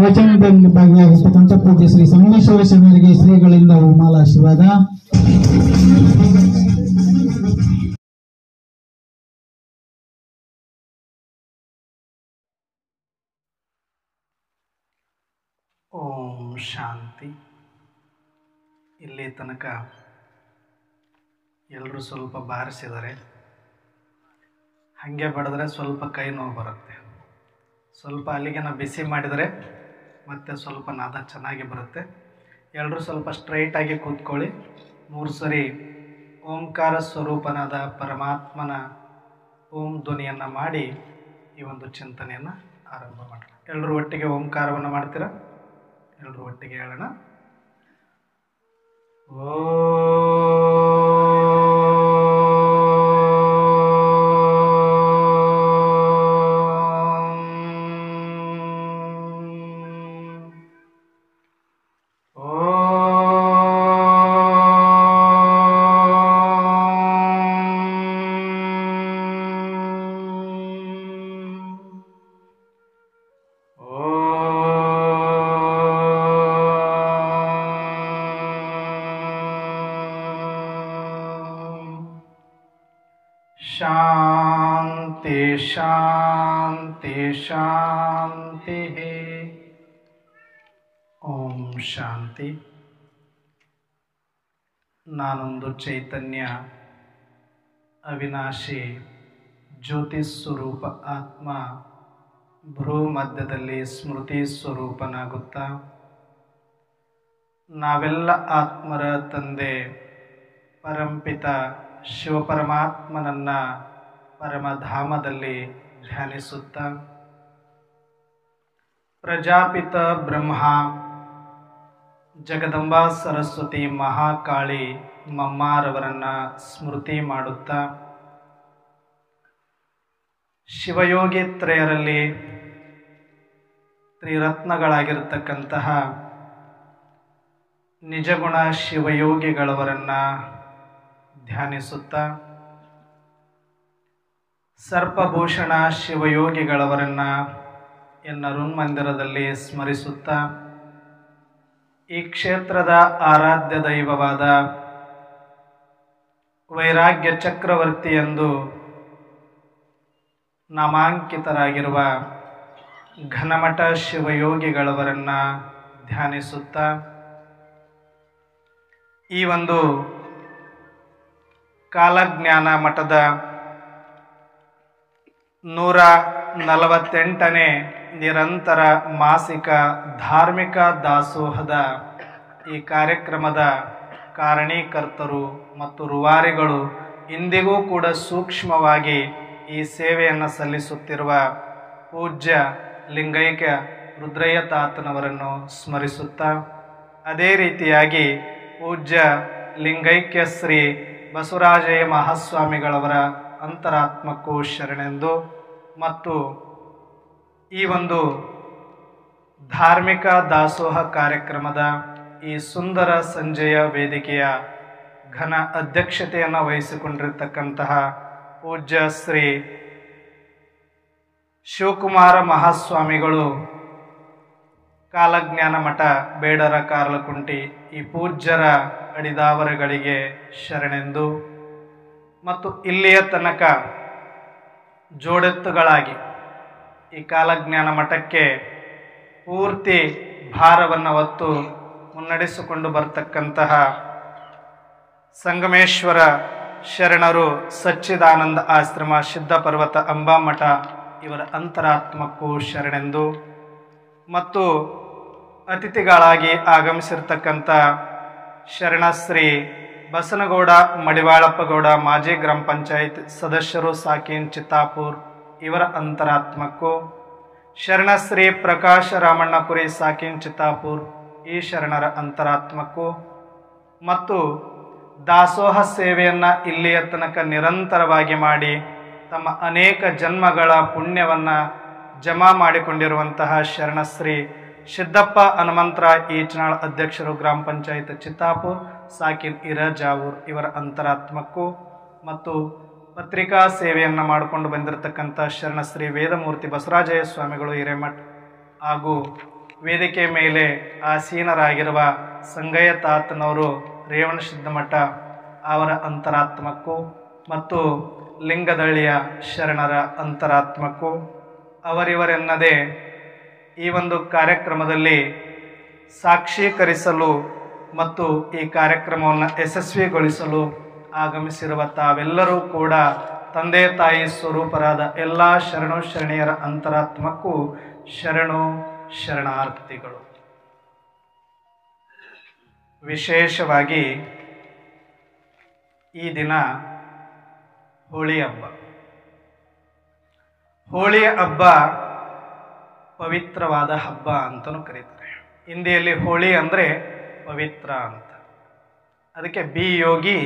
ಪ್ರವಚನದಲ್ಲಿ ಭಾಗಿಯಾಗಿರ್ತಕ್ಕಂಥ ಪೂಜ್ಯ ಶ್ರೀ ಸಂಗಮೇಶ್ವರ ಶರಣರಿಗೆ ಶ್ರೀಗಳಿಂದ ಮಾಲ ಆಶೀರ್ವಾದ. ಓಂ ಶಾಂತಿ. ಇಲ್ಲಿ ತನಕ ಎಲ್ಲರೂ ಸ್ವಲ್ಪ ಬಾರಿಸಿದರೆ, ಹಾಗೆ ಬಡಿದ್ರೆ ಸ್ವಲ್ಪ ಕೈ ನೋವು ಬರುತ್ತೆ. ಸ್ವಲ್ಪ ಅಲ್ಲಿಗೆ ಬಿಸಿ ಮಾಡಿದರೆ ಮತ್ತೆ ಸ್ವಲ್ಪ ನಾದ ಚೆನ್ನಾಗಿ ಬರುತ್ತೆ. ಎಲ್ಲರೂ ಸ್ವಲ್ಪ ಸ್ಟ್ರೈಟಾಗಿ ಕೂತ್ಕೊಳ್ಳಿ. 3 ಸರಿ ಓಂಕಾರ ಸ್ವರೂಪನಾದ ಪರಮಾತ್ಮನ ಓಂ ಧ್ವನಿಯನ್ನು ಮಾಡಿ ಈ ಒಂದು ಚಿಂತನೆಯನ್ನು ಆರಂಭ ಮಾಡೋಣ. ಎಲ್ಲರೂ ಒಟ್ಟಿಗೆ ಓಂಕಾರವನ್ನು ಮಾಡ್ತೀರಾ? ಎಲ್ಲರೂ ಒಟ್ಟಿಗೆ ಹೇಳೋಣ. ಶಾಂತಿ ಶಾಂತಿ ಶಾಂತಿ. ಓಂ ಶಾಂತಿ. ನಾನೊಂದು ಚೈತನ್ಯ ಅವಿನಾಶಿ ಜ್ಯೋತಿ ಸ್ವರೂಪ ಆತ್ಮ ಭ್ರೂ ಮಧ್ಯದಲ್ಲಿ ಸ್ಮೃತಿ ಸ್ವರೂಪನಾಗುತ್ತಾ ನಾವೆಲ್ಲ ಆತ್ಮರ ತಂದೆ ಪರಂಪಿತ ಶಿವಪರಮಾತ್ಮನನ್ನ ಪರಮಧಾಮದಲ್ಲಿ ಧ್ಯಾನಿಸುತ್ತಾ ಪ್ರಜಾಪಿತ ಬ್ರಹ್ಮ, ಜಗದಂಬಾ ಸರಸ್ವತಿ, ಮಹಾಕಾಳಿ ಮಮ್ಮಾರವರನ್ನ ಸ್ಮೃತಿ ಮಾಡುತ್ತಾ ಶಿವಯೋಗಿ ತ್ರಯರಲ್ಲಿ ತ್ರಿರತ್ನಗಳಾಗಿರ್ತಕ್ಕಂತಹ ನಿಜಗುಣ ಶಿವಯೋಗಿಗಳವರನ್ನ ಧ್ಯಾನಿಸುತ್ತಾ ಸರ್ಪಭೂಷಣ ಶಿವಯೋಗಿಗಳವರನ್ನ ಋನ್ಮಂದಿರದಲ್ಲಿ ಸ್ಮರಿಸುತ್ತಾ ಈ ಕ್ಷೇತ್ರದ ಆರಾಧ್ಯ ದೈವವಾದ ವೈರಾಗ್ಯ ಚಕ್ರವರ್ತಿ ಎಂದು ನಾಮಾಂಕಿತರಾಗಿರುವ ಘನಮಠ ಶಿವಯೋಗಿಗಳವರನ್ನ ಧ್ಯಾನಿಸುತ್ತಾ ಈ ಒಂದು ಕಾಲಜ್ಞಾನ ಮಠದ 148ನೇ ನಿರಂತರ ಮಾಸಿಕ ಧಾರ್ಮಿಕ ದಾಸೋಹದ ಈ ಕಾರ್ಯಕ್ರಮದ ಕಾರಣೀಕರ್ತರು ಮತ್ತು ರೂವಾರಿಗಳು, ಇಂದಿಗೂ ಕೂಡ ಸೂಕ್ಷ್ಮವಾಗಿ ಈ ಸೇವೆಯನ್ನು ಸಲ್ಲಿಸುತ್ತಿರುವ ಪೂಜ್ಯ ಲಿಂಗೈಕ್ಯ ರುದ್ರಯ್ಯ ತಾತನವರನ್ನು ಸ್ಮರಿಸುತ್ತಾ ಅದೇ ರೀತಿಯಾಗಿ ಪೂಜ್ಯ ಲಿಂಗೈಕ್ಯ ಶ್ರೀ ಬಸವರಾಜಯ್ಯ ಮಹಾಸ್ವಾಮಿಗಳವರ ಅಂತರಾತ್ಮಕ್ಕೂ ಶರಣೆಂದು ಮತ್ತು ಈ ಒಂದು ಧಾರ್ಮಿಕ ದಾಸೋಹ ಕಾರ್ಯಕ್ರಮದ ಈ ಸುಂದರ ಸಂಜೆಯ ವೇದಿಕೆಯ ಘನ ಅಧ್ಯಕ್ಷತೆಯನ್ನು ವಹಿಸಿಕೊಂಡಿರತಕ್ಕಂತಹ ಪೂಜ್ಯ ಶ್ರೀ ಶಿವಕುಮಾರ ಮಹಾಸ್ವಾಮಿಗಳು, ಕಾಲಜ್ಞಾನ ಮಠ ಬೇಡರ ಕಾರ್ಲಕುಂಟಿ, ಈ ಪೂಜ್ಯರ ಅಡಿದಾವರಗಳಿಗೆ ಶರಣೆಂದು ಮತ್ತು ಇಲ್ಲಿಯ ತನಕ ಜೋಡೆತ್ತುಗಳಾಗಿ ಈ ಕಾಲಜ್ಞಾನ ಮಠಕ್ಕೆ ಪೂರ್ತಿ ಭಾರವನ್ನು ಹೊತ್ತು ಮುನ್ನಡೆಸಿಕೊಂಡು ಬರ್ತಕ್ಕಂತಹ ಸಂಗಮೇಶ್ವರ ಶರಣರು ಸಚ್ಚಿದಾನಂದ ಆಶ್ರಮ ಸಿದ್ಧಪರ್ವತ ಅಂಬಾಮಠ ಇವರ ಅಂತರಾತ್ಮಕ್ಕೂ ಶರಣೆಂದು ಮತ್ತು ಅತಿಥಿಗಳಾಗಿ ಆಗಮಿಸಿರ್ತಕ್ಕಂಥ ಶರಣಶ್ರೀ ಬಸನಗೌಡ ಮಡಿವಾಳಪ್ಪಗೌಡ, ಮಾಜಿ ಗ್ರಾಮ ಪಂಚಾಯತ್ ಸದಸ್ಯರು, ಸಾಕೀನ್ ಚಿತ್ತಾಪುರ್ ಇವರ ಅಂತರಾತ್ಮಕ್ಕೂ, ಶರಣಶ್ರೀ ಪ್ರಕಾಶ ರಾಮಣ್ಣಪುರಿ, ಸಾಕೀನ್ ಚಿತ್ತಾಪುರ್ ಈ ಶರಣರ ಅಂತರಾತ್ಮಕ್ಕೂ ಮತ್ತು ದಾಸೋಹ ಸೇವೆಯನ್ನು ಇಲ್ಲಿಯ ತನಕ ನಿರಂತರವಾಗಿ ಮಾಡಿ ತಮ್ಮ ಅನೇಕ ಜನ್ಮಗಳ ಪುಣ್ಯವನ್ನು ಜಮಾ ಮಾಡಿಕೊಂಡಿರುವಂತಹ ಶರಣಶ್ರೀ ಸಿದ್ದಪ್ಪ ಹನುಮಂತರ ಈಚನಾಳ್ ಅಧ್ಯಕ್ಷರು, ಗ್ರಾಮ ಪಂಚಾಯತ್ ಚಿತ್ತಾಪುರ್, ಸಾಕಿನ್ ಇರಜಾವೂರ್ ಇವರ ಅಂತರಾತ್ಮಕ್ಕೂ ಮತ್ತು ಪತ್ರಿಕಾ ಸೇವೆಯನ್ನು ಮಾಡಿಕೊಂಡು ಬಂದಿರತಕ್ಕಂಥ ಶರಣಶ್ರೀ ವೇದಮೂರ್ತಿ ಬಸವರಾಜಯ್ಯ ಸ್ವಾಮಿಗಳು ಹಿರೇಮಠ್ ಹಾಗೂ ವೇದಿಕೆ ಮೇಲೆ ಆಸೀನರಾಗಿರುವ ಸಂಗಯ್ಯ ತಾತನವರು ರೇವಣ ಸಿದ್ಧಮಠ ಅವರ ಅಂತರಾತ್ಮಕ್ಕೂ ಮತ್ತು ಲಿಂಗದಳ್ಳಿಯ ಶರಣರ ಅಂತರಾತ್ಮಕ್ಕೂ ಅವರಿವರೆನ್ನದೇ ಈ ಒಂದು ಕಾರ್ಯಕ್ರಮದಲ್ಲಿ ಸಾಕ್ಷೀಕರಿಸಲು ಮತ್ತು ಈ ಕಾರ್ಯಕ್ರಮವನ್ನು ಯಶಸ್ವಿಗೊಳಿಸಲು ಆಗಮಿಸಿರುವ ತಾವೆಲ್ಲರೂ ಕೂಡ ತಂದೆ ತಾಯಿ ಸ್ವರೂಪರಾದ ಎಲ್ಲ ಶರಣು ಶರಣೆಯರ ಅಂತರಾತ್ಮಕ್ಕೂ ಶರಣು ಶರಣಾರ್ಥಿಗಳು. ವಿಶೇಷವಾಗಿ ಈ ದಿನ ಹೋಳಿ ಹಬ್ಬ. ಹೋಳಿ ಹಬ್ಬ ಪವಿತ್ರವಾದ ಹಬ್ಬ ಅಂತಲೂ ಕರೀತಾರೆ. ಹಿಂದಿಯಲ್ಲಿ ಹೋಳಿ ಅಂದರೆ ಪವಿತ್ರ ಅಂತ, ಅದಕ್ಕೆ ಬಿ ಯೋಗಿ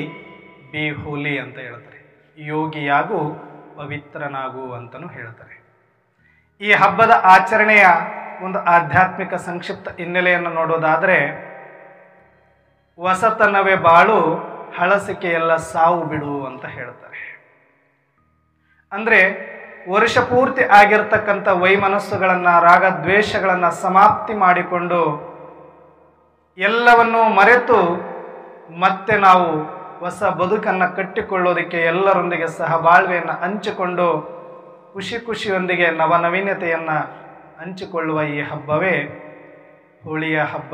ಬಿ ಹೋಲಿ ಅಂತ ಹೇಳ್ತಾರೆ. ಯೋಗಿಯಾಗು ಪವಿತ್ರನಾಗು ಅಂತಲೂ ಹೇಳ್ತಾರೆ. ಈ ಹಬ್ಬದ ಆಚರಣೆಯ ಒಂದು ಆಧ್ಯಾತ್ಮಿಕ ಸಂಕ್ಷಿಪ್ತ ಹಿನ್ನೆಲೆಯನ್ನು ನೋಡೋದಾದರೆ, ಹೊಸತನವೇ ಬಾಳು ಹಳಸಿಕೆಯೆಲ್ಲ ಸಾವು ಬಿಡು ಅಂತ ಹೇಳ್ತಾರೆ. ಅಂದರೆ ವರ್ಷ ಪೂರ್ತಿ ಆಗಿರ್ತಕ್ಕಂಥ ವೈಮನಸ್ಸುಗಳನ್ನು, ರಾಗದ್ವೇಷಗಳನ್ನು ಸಮಾಪ್ತಿ ಮಾಡಿಕೊಂಡು ಎಲ್ಲವನ್ನೂ ಮರೆತು ಮತ್ತೆ ನಾವು ಹೊಸ ಬದುಕನ್ನು ಕಟ್ಟಿಕೊಳ್ಳೋದಕ್ಕೆ ಎಲ್ಲರೊಂದಿಗೆ ಸಹಬಾಳ್ವೆಯನ್ನು ಹಂಚಿಕೊಂಡು ಖುಷಿ ಖುಷಿಯೊಂದಿಗೆ ನವನವೀನತೆಯನ್ನು ಹಂಚಿಕೊಳ್ಳುವ ಈ ಹಬ್ಬವೇ ಹೋಳಿಯ ಹಬ್ಬ.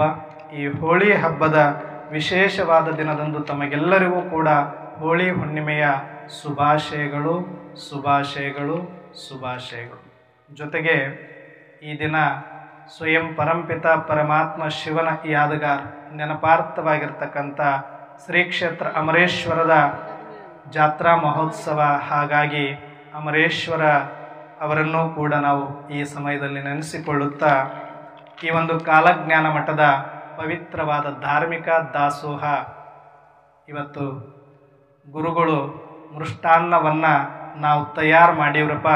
ಈ ಹೋಳಿ ಹಬ್ಬದ ವಿಶೇಷವಾದ ದಿನದಂದು ತಮಗೆಲ್ಲರಿಗೂ ಕೂಡ ಹೋಳಿ ಹುಣ್ಣಿಮೆಯ ಶುಭಾಶಯಗಳು ಶುಭಾಶಯಗಳು ಶುಭಾಶಯಗಳು. ಜೊತೆಗೆ ಈ ದಿನ ಸ್ವಯಂ ಪರಂಪಿತ ಪರಮಾತ್ಮ ಶಿವನ ಯಾದಗಾರ್ ನೆನಪಾರ್ಥವಾಗಿರ್ತಕ್ಕಂಥ ಶ್ರೀ ಕ್ಷೇತ್ರ ಅಮರೇಶ್ವರದ ಜಾತ್ರಾ ಮಹೋತ್ಸವ. ಹಾಗಾಗಿ ಅಮರೇಶ್ವರ ಅವರನ್ನೂ ಕೂಡ ನಾವು ಈ ಸಮಯದಲ್ಲಿ ನೆನೆಸಿಕೊಳ್ಳುತ್ತಾ ಈ ಒಂದು ಕಾಲಜ್ಞಾನ ಮಠದ ಪವಿತ್ರವಾದ ಧಾರ್ಮಿಕ ದಾಸೋಹ, ಇವತ್ತು ಗುರುಗಳು ಮೃಷ್ಟಾನ್ನವನ್ನು ನಾವು ತಯಾರು ಮಾಡಿವ್ರಪ್ಪ,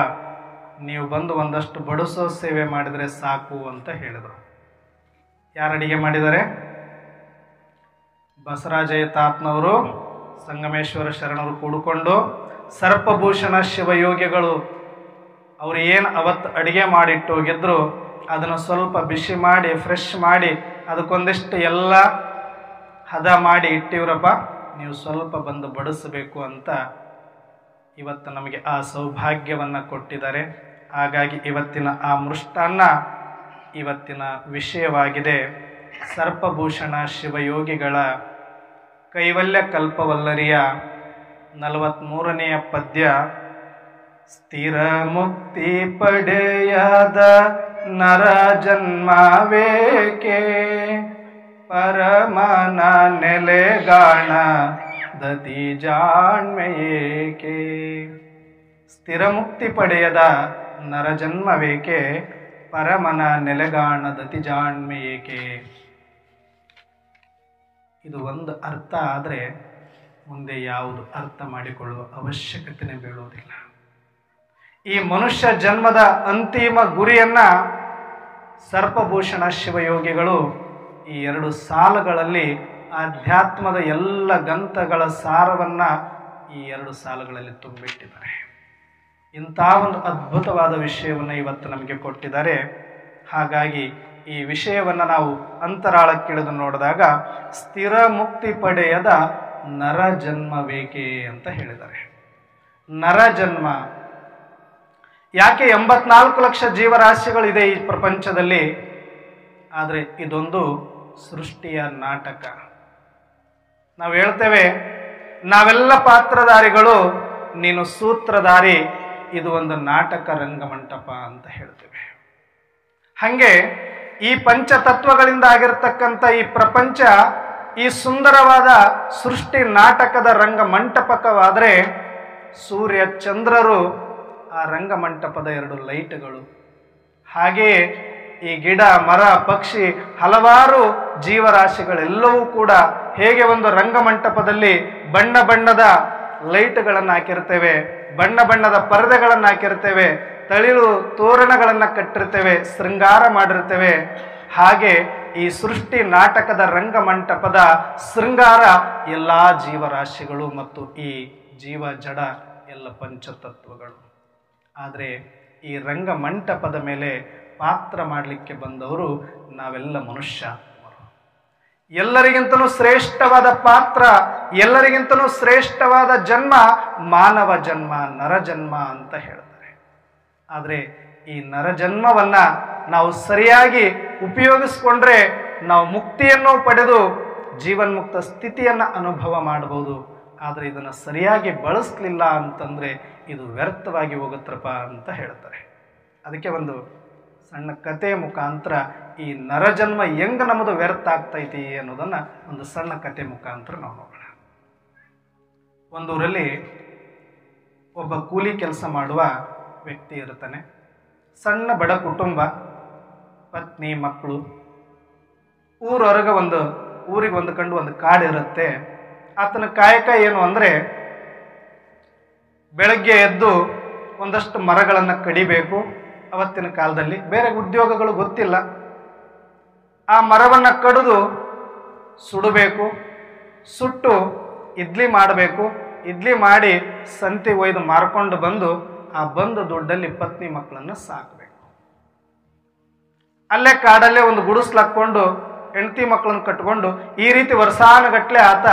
ನೀವು ಬಂದು ಒಂದಷ್ಟು ಬಡಿಸೋ ಸೇವೆ ಮಾಡಿದರೆ ಸಾಕು ಅಂತ ಹೇಳಿದರು. ಯಾರು ಅಡಿಗೆ ಮಾಡಿದ್ದಾರೆ? ಬಸವರಾಜಯ್ಯ ತಾತನವರು, ಸಂಗಮೇಶ್ವರ ಶರಣರು ಕೂಡಿಕೊಂಡು ಸರ್ಪಭೂಷಣ ಶಿವಯೋಗಿಗಳು ಅವರು ಏನು ಅವತ್ತು ಅಡಿಗೆ ಮಾಡಿಟ್ಟು ಹೋಗಿದ್ರು ಅದನ್ನು ಸ್ವಲ್ಪ ಬಿಸಿ ಮಾಡಿ ಫ್ರೆಶ್ ಮಾಡಿ ಅದಕ್ಕೊಂದಿಷ್ಟು ಎಲ್ಲ ಹದ ಮಾಡಿ ಇಟ್ಟಿವ್ರಪ್ಪ, ನೀವು ಸ್ವಲ್ಪ ಬಂದು ಬಡಿಸಬೇಕು ಅಂತ ಇವತ್ತು ನಮಗೆ ಆ ಸೌಭಾಗ್ಯವನ್ನು ಕೊಟ್ಟಿದ್ದಾರೆ. ಹಾಗಾಗಿ ಇವತ್ತಿನ ಆ ಮೃಷ್ಟಾನ್ನ ಇವತ್ತಿನ ವಿಷಯವಾಗಿದೆ. ಸರ್ಪಭೂಷಣ ಶಿವಯೋಗಿಗಳ ಕೈವಲ್ಯ ಕಲ್ಪವಲ್ಲರಿಯ 43ನೆಯ ಪದ್ಯ. ಸ್ಥಿರ ಮುಕ್ತಿ ಪಡೆಯದ ನರ ಜನ್ಮವೇಕೆ, ಪರಮನ ನೆಲೆಗಾಣ ದತಿ ಜಾಣ್ಮೆಯೇಕೆ. ಸ್ಥಿರ ಮುಕ್ತಿ ಪಡೆಯದ ನರಜನ್ಮವೇಕೆ, ಪರಮನ ನೆಲೆಗಾಣ ದತಿ ಜಾಣ್ಮೆಯೇಕೆ. ಇದು ಒಂದು ಅರ್ಥ ಆದರೆ ಮುಂದೆ ಯಾವುದು ಅರ್ಥ ಮಾಡಿಕೊಳ್ಳುವ ಅವಶ್ಯಕತೆನೇ ಬೀಳುವುದಿಲ್ಲ. ಈ ಮನುಷ್ಯ ಜನ್ಮದ ಅಂತಿಮ ಗುರಿಯನ್ನು ಸರ್ಪಭೂಷಣ ಶಿವಯೋಗಿಗಳು ಈ 2 ಸಾಲುಗಳಲ್ಲಿ ಆಧ್ಯಾತ್ಮದ ಎಲ್ಲ ಗಂತಗಳ ಸಾರವನ್ನು ಈ 2 ಸಾಲುಗಳಲ್ಲಿ ತುಂಬಿಟ್ಟಿದ್ದಾರೆ. ಇಂಥ ಒಂದು ಅದ್ಭುತವಾದ ವಿಷಯವನ್ನು ಇವತ್ತು ನಮಗೆ ಕೊಟ್ಟಿದ್ದಾರೆ. ಹಾಗಾಗಿ ಈ ವಿಷಯವನ್ನು ನಾವು ಅಂತರಾಳಕ್ಕಿಳಿದು ನೋಡಿದಾಗ ಸ್ಥಿರ ಮುಕ್ತಿ ಪಡೆಯದ ನರ ಜನ್ಮವೇಕೆ ಅಂತ ಹೇಳಿದ್ದಾರೆ. ನರ ಜನ್ಮ ಯಾಕೆ? 84 ಲಕ್ಷ ಜೀವರಾಶಿಗಳಿದೆ ಈ ಪ್ರಪಂಚದಲ್ಲಿ. ಆದರೆ ಇದೊಂದು ಸೃಷ್ಟಿಯ ನಾಟಕ. ನಾವು ಹೇಳ್ತೇವೆ ನಾವೆಲ್ಲ ಪಾತ್ರಧಾರಿಗಳು, ನೀನು ಸೂತ್ರಧಾರಿ, ಇದು ಒಂದು ನಾಟಕ ರಂಗಮಂಟಪ ಅಂತ ಹೇಳ್ತೇವೆ. ಹಾಗೆ ಈ ಪಂಚತತ್ವಗಳಿಂದ ಆಗಿರ್ತಕ್ಕಂಥ ಈ ಪ್ರಪಂಚ ಈ ಸುಂದರವಾದ ಸೃಷ್ಟಿ ನಾಟಕದ ರಂಗಮಂಟಪಕವಾದರೆ ಸೂರ್ಯ ಚಂದ್ರರು ಆ ರಂಗಮಂಟಪದ 2 ಲೈಟ್ಗಳು. ಹಾಗೆಯೇ ಈ ಗಿಡ ಮರ ಪಕ್ಷಿ ಹಲವಾರು ಜೀವರಾಶಿಗಳೆಲ್ಲವೂ ಕೂಡ ಹೇಗೆ ಒಂದು ರಂಗಮಂಟಪದಲ್ಲಿ ಬಣ್ಣ ಬಣ್ಣದ ಲೈಟ್ಗಳನ್ನು ಹಾಕಿರ್ತೇವೆ, ಬಣ್ಣ ಬಣ್ಣದ ಪರದೆಗಳನ್ನು ಹಾಕಿರ್ತೇವೆ, ತಳಿರು ತೋರಣಗಳನ್ನು ಕಟ್ಟಿರ್ತೇವೆ, ಶೃಂಗಾರ ಮಾಡಿರ್ತೇವೆ. ಹಾಗೆ ಈ ಸೃಷ್ಟಿ ನಾಟಕದ ರಂಗಮಂಟಪದ ಶೃಂಗಾರ ಎಲ್ಲ ಜೀವರಾಶಿಗಳು ಮತ್ತು ಈ ಜೀವ ಜಡ ಎಲ್ಲ ಪಂಚತತ್ವಗಳು. ಆದರೆ ಈ ರಂಗಮಂಟಪದ ಮೇಲೆ ಪಾತ್ರ ಮಾಡಲಿಕ್ಕೆ ಬಂದವರು ನಾವೆಲ್ಲ ಮನುಷ್ಯ. ಎಲ್ಲರಿಗಿಂತಲೂ ಶ್ರೇಷ್ಠವಾದ ಪಾತ್ರ, ಎಲ್ಲರಿಗಿಂತಲೂ ಶ್ರೇಷ್ಠವಾದ ಜನ್ಮ ಮಾನವ ಜನ್ಮ, ನರಜನ್ಮ ಅಂತ ಹೇಳ್ತಾರೆ. ಆದರೆ ಈ ನರಜನ್ಮವನ್ನ ನಾವು ಸರಿಯಾಗಿ ಉಪಯೋಗಿಸ್ಕೊಂಡ್ರೆ ನಾವು ಮುಕ್ತಿಯನ್ನು ಪಡೆದು ಜೀವನ್ಮುಕ್ತ ಸ್ಥಿತಿಯನ್ನು ಅನುಭವ ಮಾಡಬಹುದು. ಆದರೆ ಇದನ್ನು ಸರಿಯಾಗಿ ಬಳಸಲಿಲ್ಲ ಅಂತಂದರೆ ಇದು ವ್ಯರ್ಥವಾಗಿ ಹೋಗುತ್ತಪ್ಪ ಅಂತ ಹೇಳ್ತಾರೆ. ಅದಕ್ಕೆ ಒಂದು ಸಣ್ಣ ಕಥೆಯ ಮುಖಾಂತರ ಈ ನರಜನ್ಮ ಹೆಂಗೆ ನಮ್ಮದು ವ್ಯರ್ಥ ಆಗ್ತೈತಿ ಅನ್ನೋದನ್ನು ಒಂದು ಸಣ್ಣ ಕಥೆ ಮುಖಾಂತರ ನಾವು ನೋಡೋಣ. ಒಂದೂರಲ್ಲಿ ಒಬ್ಬ ಕೂಲಿ ಕೆಲಸ ಮಾಡುವ ವ್ಯಕ್ತಿ ಇರ್ತಾನೆ. ಸಣ್ಣ ಬಡ ಕುಟುಂಬ, ಪತ್ನಿ, ಮಕ್ಕಳು. ಊರೊರಗೆ ಊರಿಗೆ ಹೊಂದ್ಕೊಂಡು ಒಂದು ಕಾಡು ಇರುತ್ತೆ. ಆತನ ಕಾಯಕ ಏನು ಅಂದರೆ ಬೆಳಗ್ಗೆ ಎದ್ದು ಒಂದಷ್ಟು ಮರಗಳನ್ನು ಕಡಿಬೇಕು. ಅವತ್ತಿನ ಕಾಲದಲ್ಲಿ ಬೇರೆ ಉದ್ಯೋಗಗಳು ಗೊತ್ತಿಲ್ಲ. ಆ ಮರವನ್ನು ಕಡಿದು ಸುಡಬೇಕು, ಸುಟ್ಟು ಇಡ್ಲಿ ಮಾಡಬೇಕು. ಇಡ್ಲಿ ಮಾಡಿ ಸಂತೆ ಒಯ್ದು ಮಾರ್ಕೊಂಡು ಬಂದು ಆ ಬಂದ ದುಡ್ಡಲ್ಲಿ ಪತ್ನಿ ಮಕ್ಕಳನ್ನು ಸಾಕಬೇಕು. ಅಲ್ಲೇ ಕಾಡಲ್ಲೇ ಒಂದು ಗುಡಿಸ್ಲಾಕೊಂಡು ಹೆಂಡತಿ ಮಕ್ಕಳನ್ನು ಕಟ್ಕೊಂಡು ಈ ರೀತಿ ವರ್ಷಾನುಗಟ್ಲೆ ಆತ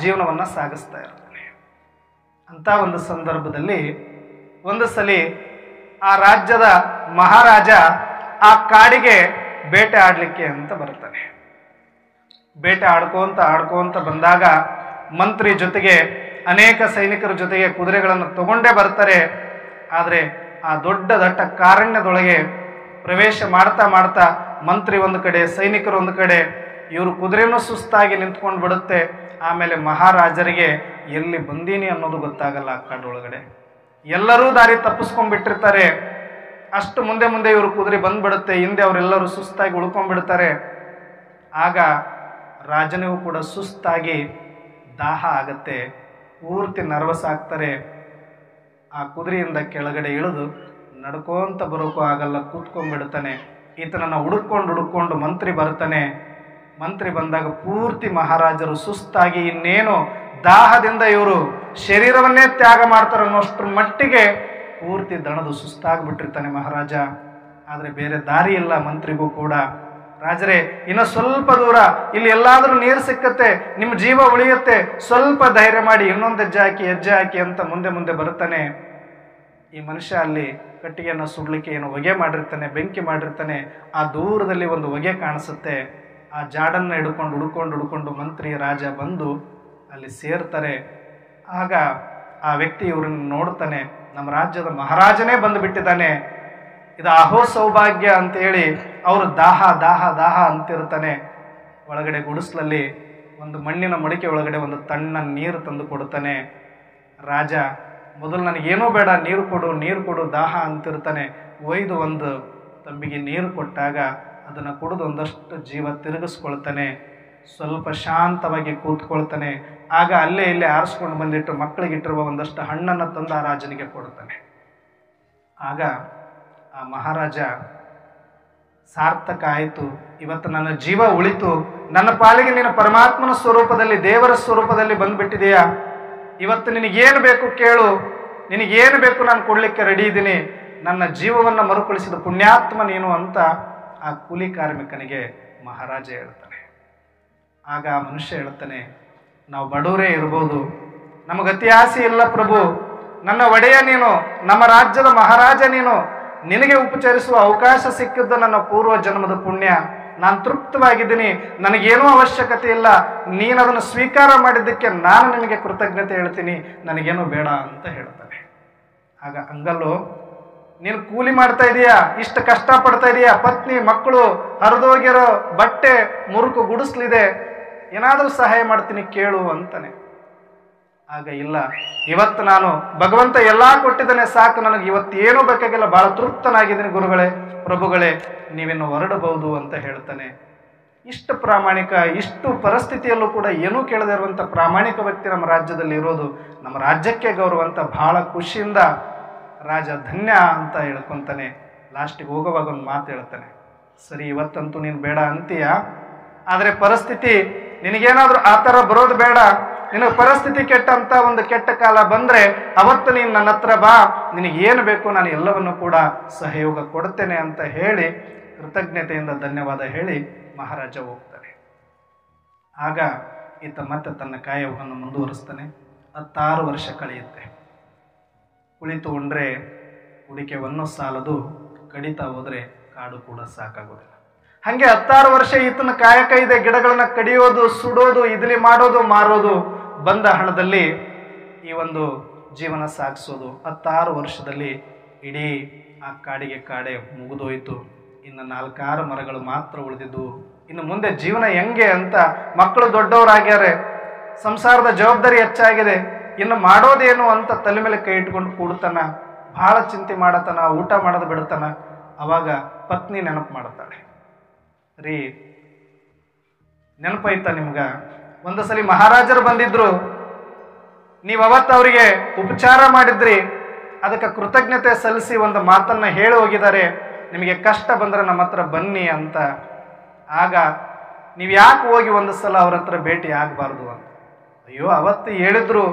ಜೀವನವನ್ನು ಸಾಗಿಸ್ತಾ ಇರ್ತಾನೆ. ಅಂತ ಒಂದು ಸಂದರ್ಭದಲ್ಲಿ ಒಂದು ಸಲ ಆ ರಾಜ್ಯದ ಮಹಾರಾಜ ಆ ಕಾಡಿಗೆ ಬೇಟೆ ಆಡಲಿಕ್ಕೆ ಅಂತ ಬರ್ತಾನೆ. ಬೇಟೆ ಆಡ್ಕೊಂತ ಬಂದಾಗ ಮಂತ್ರಿ ಜೊತೆಗೆ ಅನೇಕ ಸೈನಿಕರ ಜೊತೆಗೆ ಕುದುರೆಗಳನ್ನು ತಗೊಂಡೇ ಬರ್ತಾರೆ. ಆದರೆ ಆ ದೊಡ್ಡ ದಟ್ಟ ಕಾರಣ್ಯದೊಳಗೆ ಪ್ರವೇಶ ಮಾಡ್ತಾ ಮಂತ್ರಿ ಒಂದು ಕಡೆ, ಸೈನಿಕರು ಒಂದು ಕಡೆ, ಇವರು ಕುದುರೆನೂ ಸುಸ್ತಾಗಿ ನಿಂತ್ಕೊಂಡು ಬಿಡುತ್ತೆ. ಆಮೇಲೆ ಮಹಾರಾಜರಿಗೆ ಎಲ್ಲಿ ಬಂದೀನಿ ಅನ್ನೋದು ಗೊತ್ತಾಗಲ್ಲ. ಆ ಕಾಡೊಳಗಡೆ ಎಲ್ಲರೂ ದಾರಿ ತಪ್ಪಿಸ್ಕೊಂಡ್ಬಿಟ್ಟಿರ್ತಾರೆ. ಅಷ್ಟು ಮುಂದೆ ಇವರು ಕುದುರೆ ಬಂದ್ಬಿಡುತ್ತೆ. ಹಿಂದೆ ಅವರೆಲ್ಲರೂ ಸುಸ್ತಾಗಿ ಉಳ್ಕೊಂಡ್ಬಿಡ್ತಾರೆ. ಆಗ ರಾಜನಿಗೂ ಕೂಡ ಸುಸ್ತಾಗಿ ದಾಹ ಆಗತ್ತೆ. ಪೂರ್ತಿ ನರ್ವಸ್ ಆಗ್ತಾರೆ. ಆ ಕುದುರೆಯಿಂದ ಕೆಳಗಡೆ ಇಳಿದು ನಡ್ಕೊಂತ ಬರೋಕ್ಕೂ ಆಗಲ್ಲ, ಕೂತ್ಕೊಂಡ್ಬಿಡ್ತಾನೆ. ಈತನನ್ನು ಹುಡುಕೊಂಡು ಮಂತ್ರಿ ಬರ್ತಾನೆ. ಮಂತ್ರಿ ಬಂದಾಗ ಪೂರ್ತಿ ಮಹಾರಾಜರು ಸುಸ್ತಾಗಿ ಇನ್ನೇನು ದಾಹದಿಂದ ಇವರು ಶರೀರವನ್ನೇ ತ್ಯಾಗ ಮಾಡ್ತಾರೆ ಅನ್ನೋಷ್ಟ್ರ ಮಟ್ಟಿಗೆ ಪೂರ್ತಿ ದಣದು ಸುಸ್ತಾಗ್ಬಿಟ್ಟಿರ್ತಾನೆ ಮಹಾರಾಜ. ಆದರೆ ಬೇರೆ ದಾರಿ ಇಲ್ಲ ಮಂತ್ರಿಗೂ ಕೂಡ. ರಾಜರೇ, ಇನ್ನು ಸ್ವಲ್ಪ ದೂರ ಇಲ್ಲಿ ಎಲ್ಲಾದರೂ ನೀರು ಸಿಕ್ಕತ್ತೆ, ನಿಮ್ಮ ಜೀವ ಉಳಿಯುತ್ತೆ, ಸ್ವಲ್ಪ ಧೈರ್ಯ ಮಾಡಿ, ಇನ್ನೊಂದು ಹೆಜ್ಜೆ ಹಾಕಿ ಅಂತ ಮುಂದೆ ಬರ್ತಾನೆ. ಈ ಮನುಷ್ಯ ಅಲ್ಲಿ ಕಟ್ಟಿಗೆಯನ್ನು ಸುಡ್ಲಿಕ್ಕೆ ಏನು ಹೊಗೆ ಮಾಡಿರ್ತಾನೆ, ಬೆಂಕಿ ಮಾಡಿರ್ತಾನೆ. ಆ ದೂರದಲ್ಲಿ ಒಂದು ಹೊಗೆ ಕಾಣಿಸುತ್ತೆ. ಆ ಜಾಡನ್ನು ಹುಡುಕೊಂಡು ಮಂತ್ರಿ ರಾಜ ಬಂದು ಅಲ್ಲಿ ಸೇರ್ತಾರೆ. ಆಗ ಆ ವ್ಯಕ್ತಿ ಇವ್ರನ್ನ ನೋಡ್ತಾನೆ. ನಮ್ಮ ರಾಜ್ಯದ ಮಹಾರಾಜನೇ ಬಂದುಬಿಟ್ಟಿದ್ದಾನೆ, ಇದು ಅಹೋ ಸೌಭಾಗ್ಯ ಅಂತೇಳಿ ಅವರು ದಾಹ ಅಂತಿರ್ತಾನೆ. ಒಳಗಡೆ ಗುಡಿಸ್ಲಲ್ಲಿ ಒಂದು ಮಣ್ಣಿನ ಮಡಿಕೆ ಒಳಗಡೆ ಒಂದು ತಣ್ಣ ನೀರು ತಂದು ಕೊಡ್ತಾನೆ. ರಾಜ ಮೊದಲು ನನಗೇನೂ ಬೇಡ, ನೀರು ಕೊಡು ದಾಹ ಅಂತಿರ್ತಾನೆ. ಒಯ್ದು ಒಂದು ತಂಬಿಗೆ ನೀರು ಕೊಟ್ಟಾಗ ಅದನ್ನು ಕುಡಿದು ಒಂದಷ್ಟು ಜೀವ ತಿರುಗಿಸ್ಕೊಳ್ತಾನೆ. ಸ್ವಲ್ಪ ಶಾಂತವಾಗಿ ಕೂತ್ಕೊಳ್ತಾನೆ. ಆಗ ಅಲ್ಲೇ ಇಲ್ಲೇ ಆರಿಸ್ಕೊಂಡು ಬಂದಿಟ್ಟು ಮಕ್ಕಳಿಗಿಟ್ಟಿರುವ ಒಂದಷ್ಟು ಹಣ್ಣನ್ನು ತಂದು ಆ ರಾಜನಿಗೆ ಕೊಡ್ತಾನೆ. ಆಗ ಆ ಮಹಾರಾಜ ಸಾರ್ಥಕ ಆಯಿತು, ಇವತ್ತು ನನ್ನ ಜೀವ ಉಳಿತು, ನನ್ನ ಪಾಲಿಗೆ ನೀನು ಪರಮಾತ್ಮನ ಸ್ವರೂಪದಲ್ಲಿ, ದೇವರ ಸ್ವರೂಪದಲ್ಲಿ ಬಂದ್ಬಿಟ್ಟಿದೆಯಾ, ಇವತ್ತು ನಿನಗೇನು ಬೇಕು ಕೇಳು, ನಿನಗೇನು ಬೇಕು ನಾನು ಕೊಡಲಿಕ್ಕೆ ರೆಡಿ ಇದ್ದೀನಿ, ನನ್ನ ಜೀವವನ್ನು ಮರುಕಳಿಸಿದ ಪುಣ್ಯಾತ್ಮ ನೀನು ಅಂತ ಆ ಕೂಲಿ ಕಾರ್ಮಿಕನಿಗೆ ಮಹಾರಾಜ ಹೇಳ್ತಾನೆ. ಆಗ ಆ ಮನುಷ್ಯ ಹೇಳ್ತಾನೆ, ನಾವು ಬಡವರೇ ಇರ್ಬೋದು, ನಮಗೆ ಅತಿ ಆಸೆ ಇಲ್ಲ ಪ್ರಭು, ನನ್ನ ಒಡೆಯ ನೀನು, ನಮ್ಮ ರಾಜ್ಯದ ಮಹಾರಾಜ ನೀನು, ನಿನಗೆ ಉಪಚರಿಸುವ ಅವಕಾಶ ಸಿಕ್ಕಿದ್ದು ನನ್ನ ಪೂರ್ವ ಜನ್ಮದ ಪುಣ್ಯ, ನಾನು ತೃಪ್ತವಾಗಿದ್ದೀನಿ, ನನಗೇನೂ ಅವಶ್ಯಕತೆ ಇಲ್ಲ, ನೀನು ಅದನ್ನು ಸ್ವೀಕಾರ ಮಾಡಿದ್ದಕ್ಕೆ ನಾನು ನಿನಗೆ ಕೃತಜ್ಞತೆ ಹೇಳ್ತೀನಿ, ನನಗೇನೂ ಬೇಡ ಅಂತ ಹೇಳ್ತಾನೆ. ಆಗ ಹಂಗಲ್ಲೋ, ನೀನು ಕೂಲಿ ಮಾಡ್ತಾ ಇದೀಯಾ, ಇಷ್ಟು ಕಷ್ಟಪಡ್ತಾ ಇದೀಯಾ, ಪತ್ನಿ ಮಕ್ಕಳು ಹರಿದೋಗಿರೋ ಬಟ್ಟೆ ಮುರುಕು ಗುಡಿಸ್ಲಿದೆ, ಏನಾದರೂ ಸಹಾಯ ಮಾಡ್ತೀನಿ ಕೇಳು ಅಂತಾನೆ. ಆಗ ಇಲ್ಲ, ಇವತ್ತು ನಾನು ಭಗವಂತ ಎಲ್ಲ ಕೊಟ್ಟಿದ್ದಾನೆ, ಸಾಕು, ನನಗೆ ಇವತ್ತು ಏನೂ ಬೇಕಾಗಿಲ್ಲ, ಬಹಳ ತೃಪ್ತನಾಗಿದ್ದೀನಿ ಗುರುಗಳೇ, ಪ್ರಭುಗಳೇ, ನೀವಿನ್ನು ಹೊರಡಬಹುದು ಅಂತ ಹೇಳ್ತಾನೆ. ಇಷ್ಟು ಪ್ರಾಮಾಣಿಕ, ಇಷ್ಟು ಪರಿಸ್ಥಿತಿಯಲ್ಲೂ ಕೂಡ ಏನೂ ಕೇಳದೇ ಇರುವಂಥ ಪ್ರಾಮಾಣಿಕ ವ್ಯಕ್ತಿ ನಮ್ಮ ರಾಜ್ಯದಲ್ಲಿ ಇರೋದು, ನಮ್ಮ ರಾಜ್ಯಕ್ಕೆ ಗೌರವ ಅಂತ ಬಹಳ ಖುಷಿಯಿಂದ ರಾಜ ಧನ್ಯ ಅಂತ ಹೇಳ್ಕೊತಾನೆ. ಲಾಸ್ಟಿಗೆ ಹೋಗುವಾಗ ಒಂದು ಮಾತು ಹೇಳ್ತಾನೆ, ಸರಿ ಇವತ್ತಂತೂ ನೀನು ಬೇಡ ಅಂತೀಯ, ಆದರೆ ಪರಿಸ್ಥಿತಿ ನಿನಗೇನಾದರೂ ಆ ಥರ ಬರೋದು ಬೇಡ, ನಿನಗೆ ಪರಿಸ್ಥಿತಿ ಕೆಟ್ಟಂತ ಒಂದು ಕೆಟ್ಟ ಕಾಲ ಬಂದ್ರೆ ಅವತ್ತು ನೀನು ನನ್ನ ಹತ್ರ ಬಾ, ನಿನಗೇನು ಬೇಕು ನಾನು ಎಲ್ಲವನ್ನು ಕೂಡ ಸಹಯೋಗ ಕೊಡ್ತೇನೆ ಅಂತ ಹೇಳಿ ಕೃತಜ್ಞತೆಯಿಂದ ಧನ್ಯವಾದ ಹೇಳಿ ಮಹಾರಾಜ ಹೋಗ್ತಾನೆ. ಆಗ ಈತ ಮತ್ತೆ ತನ್ನ ಕಾಯವನ್ನು ಮುಂದುವರಿಸ್ತಾನೆ. 16 ವರ್ಷ ಕಳೆಯುತ್ತೆ. ಕುಳಿತು ಉಂಡ್ರೆ ಕುಡಿಕೆವನ್ನು ಸಾಲದು, ಕಡಿತಾ ಹೋದ್ರೆ ಕಾಡು ಕೂಡ ಸಾಕಾಗೋದಿಲ್ಲ. ಹಂಗೆ 16 ವರ್ಷ ಈತನ ಕಾಯಕ ಇದೆ. ಗಿಡಗಳನ್ನ ಕಡಿಯೋದು, ಸುಡೋದು, ಇದ್ಲಿ ಮಾಡೋದು, ಮಾರೋದು, ಬಂದ ಹಣದಲ್ಲಿ ಈ ಒಂದು ಜೀವನ ಸಾಗಿಸೋದು. 16 ವರ್ಷದಲ್ಲಿ ಇಡೀ ಆ ಕಾಡಿಗೆ ಕಾಡೆ ಮುಗಿದೋಯ್ತು. ಇನ್ನು 4-6 ಮರಗಳು ಮಾತ್ರ ಉಳಿದಿದ್ದು. ಇನ್ನು ಮುಂದೆ ಜೀವನ ಹೆಂಗೆ ಅಂತ, ಮಕ್ಕಳು ದೊಡ್ಡವರಾಗ್ಯಾರೆ, ಸಂಸಾರದ ಜವಾಬ್ದಾರಿ ಹೆಚ್ಚಾಗಿದೆ, ಇನ್ನು ಮಾಡೋದೇನು ಅಂತ ತಲೆ ಮೇಲೆ ಕೈ ಇಟ್ಕೊಂಡು ಕೂಡ್ತಾನ. ಬಹಳ ಚಿಂತೆ ಮಾಡತಾನ, ಊಟ ಮಾಡೋದು ಬಿಡ್ತಾನ. ಅವಾಗ ಪತ್ನಿ ನೆನಪು ಮಾಡ್ತಾಳೆ. ರೀ, ನೆನಪಾಯ್ತಾ ನಿಮ್ಗ? ಒಂದು ಸಲ ಮಹಾರಾಜರು ಬಂದಿದ್ರು, ನೀವು ಅವತ್ತು ಅವರಿಗೆ ಉಪಚಾರ ಮಾಡಿದ್ರಿ, ಅದಕ್ಕೆ ಕೃತಜ್ಞತೆ ಸಲ್ಲಿಸಿ ಒಂದು ಮಾತನ್ನ ಹೇಳಿ ಹೋಗಿದ್ದಾರೆ, ನಿಮಗೆ ಕಷ್ಟ ಬಂದ್ರೆ ನಮ್ಮ ಹತ್ರ ಬನ್ನಿ ಅಂತ. ಆಗ ನೀವು ಯಾಕೆ ಹೋಗಿ ಒಂದು ಸಲ ಅವ್ರ ಹತ್ರ ಭೇಟಿ ಆಗಬಾರ್ದು ಅಂತ. ಅಯ್ಯೋ, ಅವತ್ತು ಹೇಳಿದ್ರು,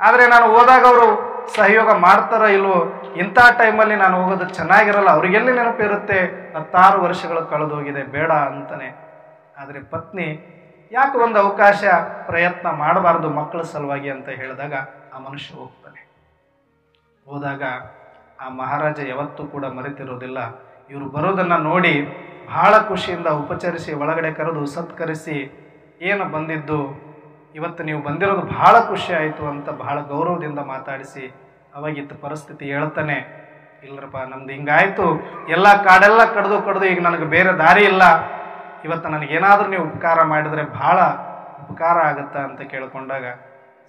ಆದರೆ ನಾನು ಹೋದಾಗ ಅವರು ಸಹಯೋಗ ಮಾಡ್ತಾರೋ ಇಲ್ವೋ, ಇಂಥ ಟೈಮಲ್ಲಿ ನಾನು ಹೋಗೋದು ಚೆನ್ನಾಗಿರಲ್ಲ, ಅವ್ರಿಗೆಲ್ಲಿ ನೆನಪಿರುತ್ತೆ, 16 ವರ್ಷಗಳು ಕಳೆದೋಗಿದೆ, ಬೇಡ ಅಂತಾನೆ. ಆದರೆ ಪತ್ನಿ ಯಾಕೆ ಒಂದು ಅವಕಾಶ ಪ್ರಯತ್ನ ಮಾಡಬಾರ್ದು ಮಕ್ಕಳ ಸಲುವಾಗಿ ಅಂತ ಹೇಳಿದಾಗ ಆ ಮನುಷ್ಯ ಹೋಗ್ತಾನೆ. ಹೋದಾಗ ಆ ಮಹಾರಾಜ ಯಾವತ್ತೂ ಕೂಡ ಮರೆತಿರೋದಿಲ್ಲ. ಇವರು ಬರೋದನ್ನು ನೋಡಿ ಬಹಳ ಖುಷಿಯಿಂದ ಉಪಚರಿಸಿ ಒಳಗಡೆ ಕರೆದು ಸತ್ಕರಿಸಿ, ಏನು ಬಂದಿದ್ದು, ಇವತ್ತು ನೀವು ಬಂದಿರೋದು ಬಹಳ ಖುಷಿ ಆಯಿತು ಅಂತ ಬಹಳ ಗೌರವದಿಂದ ಮಾತಾಡಿಸಿ ಅವಾಗಿತ್ತು ಪರಿಸ್ಥಿತಿ ಹೇಳ್ತಾನೆ. ಇಲ್ಲರಪ್ಪ, ನಮ್ದು ಹಿಂಗಾಯ್ತು, ಎಲ್ಲ ಕಾಡೆಲ್ಲ ಕಡ್ದು ಈಗ ನನಗೆ ಬೇರೆ ದಾರಿ ಇಲ್ಲ, ಇವತ್ತು ನನಗೇನಾದರೂ ನೀವು ಉಪಕಾರ ಮಾಡಿದರೆ ಬಹಳ ಉಪಕಾರ ಆಗುತ್ತಾ ಅಂತ ಕೇಳ್ಕೊಂಡಾಗ,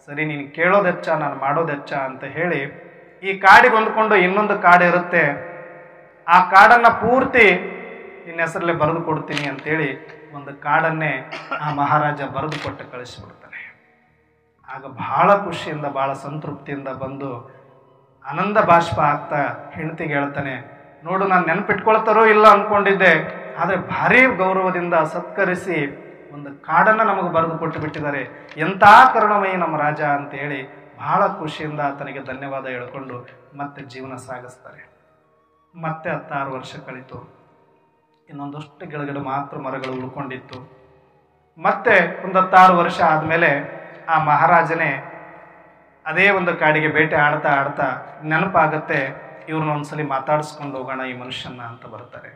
ಸರಿ ನೀನು ಕೇಳೋದು ಹೆಚ್ಚ, ನಾನು ಮಾಡೋದು ಹೆಚ್ಚ ಅಂತ ಹೇಳಿ ಈ ಕಾಡಿಗೆ ಹೊಂದ್ಕೊಂಡು ಇನ್ನೊಂದು ಕಾಡು ಇರುತ್ತೆ, ಆ ಕಾಡನ್ನು ಪೂರ್ತಿ ನಿನ್ನ ಹೆಸರಲ್ಲೇ ಬರೆದು ಕೊಡ್ತೀನಿ ಅಂತೇಳಿ ಒಂದು ಕಾಡನ್ನೇ ಆ ಮಹಾರಾಜ ಬರೆದು ಕೊಟ್ಟು ಕಳಿಸಿಬಿಡ್ತಾನೆ. ಆಗ ಬಹಳ ಖುಷಿಯಿಂದ ಬಹಳ ಸಂತೃಪ್ತಿಯಿಂದ ಬಂದು ಆನಂದ ಬಾಷ್ಪ ಆಗ್ತಾ ಹೆಂಡತಿಗೆ ಹೇಳ್ತಾನೆ, ನೋಡು, ನಾನು ನೆನಪಿಟ್ಕೊಳ್ತಾರೋ ಇಲ್ಲ ಅಂದ್ಕೊಂಡಿದ್ದೆ, ಆದರೆ ಭಾರಿ ಗೌರವದಿಂದ ಸತ್ಕರಿಸಿ ಒಂದು ಕಾಡನ್ನು ನಮಗೆ ಬರೆದು ಕೊಟ್ಟು ಬಿಟ್ಟಿದ್ದಾರೆ, ಎಂಥ ಕರುಣಮಯಿ ನಮ್ಮ ರಾಜ ಅಂತೇಳಿ ಬಹಳ ಖುಷಿಯಿಂದ ಆತನಿಗೆ ಧನ್ಯವಾದ ಹೇಳ್ಕೊಂಡು ಮತ್ತೆ ಜೀವನ ಸಾಗಿಸ್ತಾರೆ. ಮತ್ತೆ 16 ವರ್ಷ ಕಳೀತು. ಇನ್ನೊಂದಷ್ಟು ಗಿಡಗಳು ಮಾತ್ರ ಮರಗಳು ಉಳ್ಕೊಂಡಿತ್ತು. ಮತ್ತೆ ಒಂದು 16 ವರ್ಷ ಆದಮೇಲೆ ಆ ಮಹಾರಾಜನೇ ಅದೇ ಒಂದು ಕಾಡಿಗೆ ಬೇಟೆ ಆಡ್ತಾ ನೆನಪಾಗತ್ತೆ, ಇವ್ರನ್ನ ಒಂದ್ಸಲಿ ಮಾತಾಡಿಸ್ಕೊಂಡು ಹೋಗೋಣ ಈ ಮನುಷ್ಯನ ಅಂತ ಬರ್ತಾರೆ.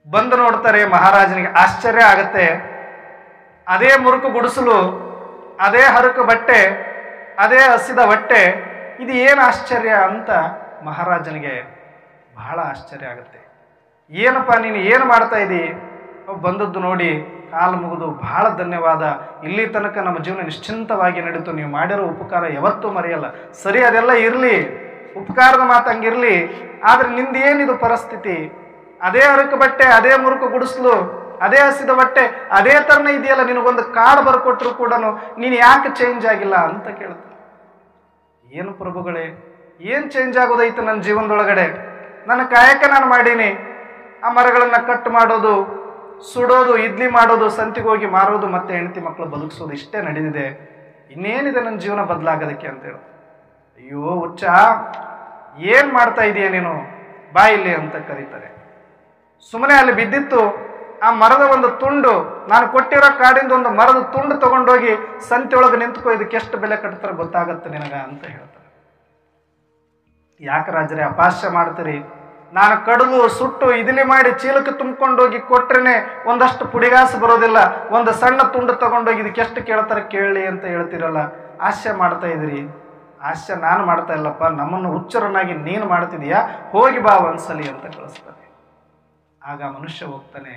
ಬಂದು ನೋಡ್ತಾರೆ, ಮಹಾರಾಜನಿಗೆ ಆಶ್ಚರ್ಯ ಆಗತ್ತೆ. ಅದೇ ಮುರುಕು ಗುಡಿಸಲು, ಅದೇ ಹರಕು ಬಟ್ಟೆ, ಅದೇ ಹಸಿದ ಹೊಟ್ಟೆ, ಇದು ಏನು ಆಶ್ಚರ್ಯ ಅಂತ ಮಹಾರಾಜನಿಗೆ ಬಹಳ ಆಶ್ಚರ್ಯ ಆಗುತ್ತೆ. ಏನಪ್ಪ ನೀನು ಏನು ಮಾಡ್ತಾ ಇದ್ದೀ? ಬಂದದ್ದು ನೋಡಿ ಕಾಲು ಮುಗಿದು ಬಹಳ ಧನ್ಯವಾದ, ಇಲ್ಲಿ ತನಕ ನಮ್ಮ ಜೀವನ ನಿಶ್ಚಿಂತವಾಗಿ ನಡೀತು, ನೀವು ಮಾಡಿರೋ ಉಪಕಾರ ಯಾವತ್ತೂ ಮರೆಯಲ್ಲ. ಸರಿ, ಅದೆಲ್ಲ ಇರಲಿ, ಉಪಕಾರದ ಮಾತು ಹಂಗಿರಲಿ, ಆದರೆ ನಿಂದು ಏನಿದು ಪರಿಸ್ಥಿತಿ? ಅದೇ ಹರಕು ಬಟ್ಟೆ, ಅದೇ ಮುರುಕು ಗುಡಿಸ್ಲು, ಅದೇ ಹಸಿದ ಬಟ್ಟೆ, ಅದೇ ಥರನೇ ಇದೆಯಲ್ಲ, ನಿನಗೊಂದು ಕಾರ್ಡ್ ಬರ್ಕೊಟ್ರು ಕೂಡ ನೀನು ಯಾಕೆ ಚೇಂಜ್ ಆಗಿಲ್ಲ ಅಂತ ಕೇಳ್ತಾರೆ. ಏನು ಪ್ರಭುಗಳೇ, ಏನು ಚೇಂಜ್ ಆಗೋದೈತೆ ನನ್ನ ಜೀವನದೊಳಗಡೆ? ನನ್ನ ಕಾಯಕ ನಾನು ಮಾಡೀನಿ, ಆ ಮರಗಳನ್ನು ಕಟ್ ಮಾಡೋದು, ಸುಡೋದು, ಇಡ್ಲಿ ಮಾಡೋದು, ಸಂತಿಗೆ ಹೋಗಿ ಮಾರೋದು, ಮತ್ತೆ ಹೆಂಡತಿ ಮಕ್ಕಳು ಬದುಕಿಸೋದು, ಇಷ್ಟೇ ನಡೆದಿದೆ, ಇನ್ನೇನಿದೆ ನನ್ನ ಜೀವನ ಬದಲಾಗೋದಕ್ಕೆ ಅಂತೇಳಿ. ಅಯ್ಯೋ ಹುಚ್ಚ, ಏನು ಮಾಡ್ತಾ ಇದೀಯ ನೀನು, ಬಾ ಇಲ್ಲಿ ಅಂತ ಕರೀತಾರೆ. ಸುಮ್ಮನೆ ಅಲ್ಲಿ ಬಿದ್ದಿತ್ತು ಆ ಮರದ ಒಂದು ತುಂಡು, ನಾನು ಕೊಟ್ಟಿರೋ ಕಾಡಿಂದ ಒಂದು ಮರದ ತುಂಡು ತಗೊಂಡೋಗಿ ಸಂತೆ ಒಳಗೆ ನಿಂತ್ಕೋ, ಇದಕ್ಕೆ ಎಷ್ಟು ಬೆಲೆ ಕಟ್ತಾರೆ ಗೊತ್ತಾಗತ್ತೆ ನಿನಗ ಅಂತ ಹೇಳ್ತಾರೆ. ಯಾಕೆ ರಾಜರೇ ಅಪಾಸ್ಯ ಮಾಡ್ತೀರಿ? ನಾನು ಕಡಿದು ಸುಟ್ಟು ಇದಿಲಿ ಮಾಡಿ ಚೀಲಕ್ಕೆ ತುಂಬ್ಕೊಂಡೋಗಿ ಕೊಟ್ರೇನೆ ಒಂದಷ್ಟು ಪುಡಿಗಾಸು ಬರೋದಿಲ್ಲ, ಒಂದು ಸಣ್ಣ ತುಂಡು ತಗೊಂಡೋಗಿ ಇದಕ್ಕೆ ಎಷ್ಟು ಕೇಳ್ತಾರೆ ಕೇಳಿ ಅಂತ ಹೇಳ್ತೀರಲ್ಲ, ಹಾಸ್ಯ ಮಾಡ್ತಾ ಇದ್ರಿ. ಹಾಸ್ಯ ನಾನು ಮಾಡ್ತಾ ಇಲ್ಲಪ್ಪ, ನಮ್ಮನ್ನು ಹುಚ್ಚರನ್ನಾಗಿ ನೀನು ಮಾಡ್ತಿದೀಯಾ, ಹೋಗಿ ಬಾ ಒಂದ್ಸಲಿ ಅಂತ ಕಳಿಸ್ತಾನೆ. ಆಗ ಮನುಷ್ಯ ಹೋಗ್ತಾನೆ.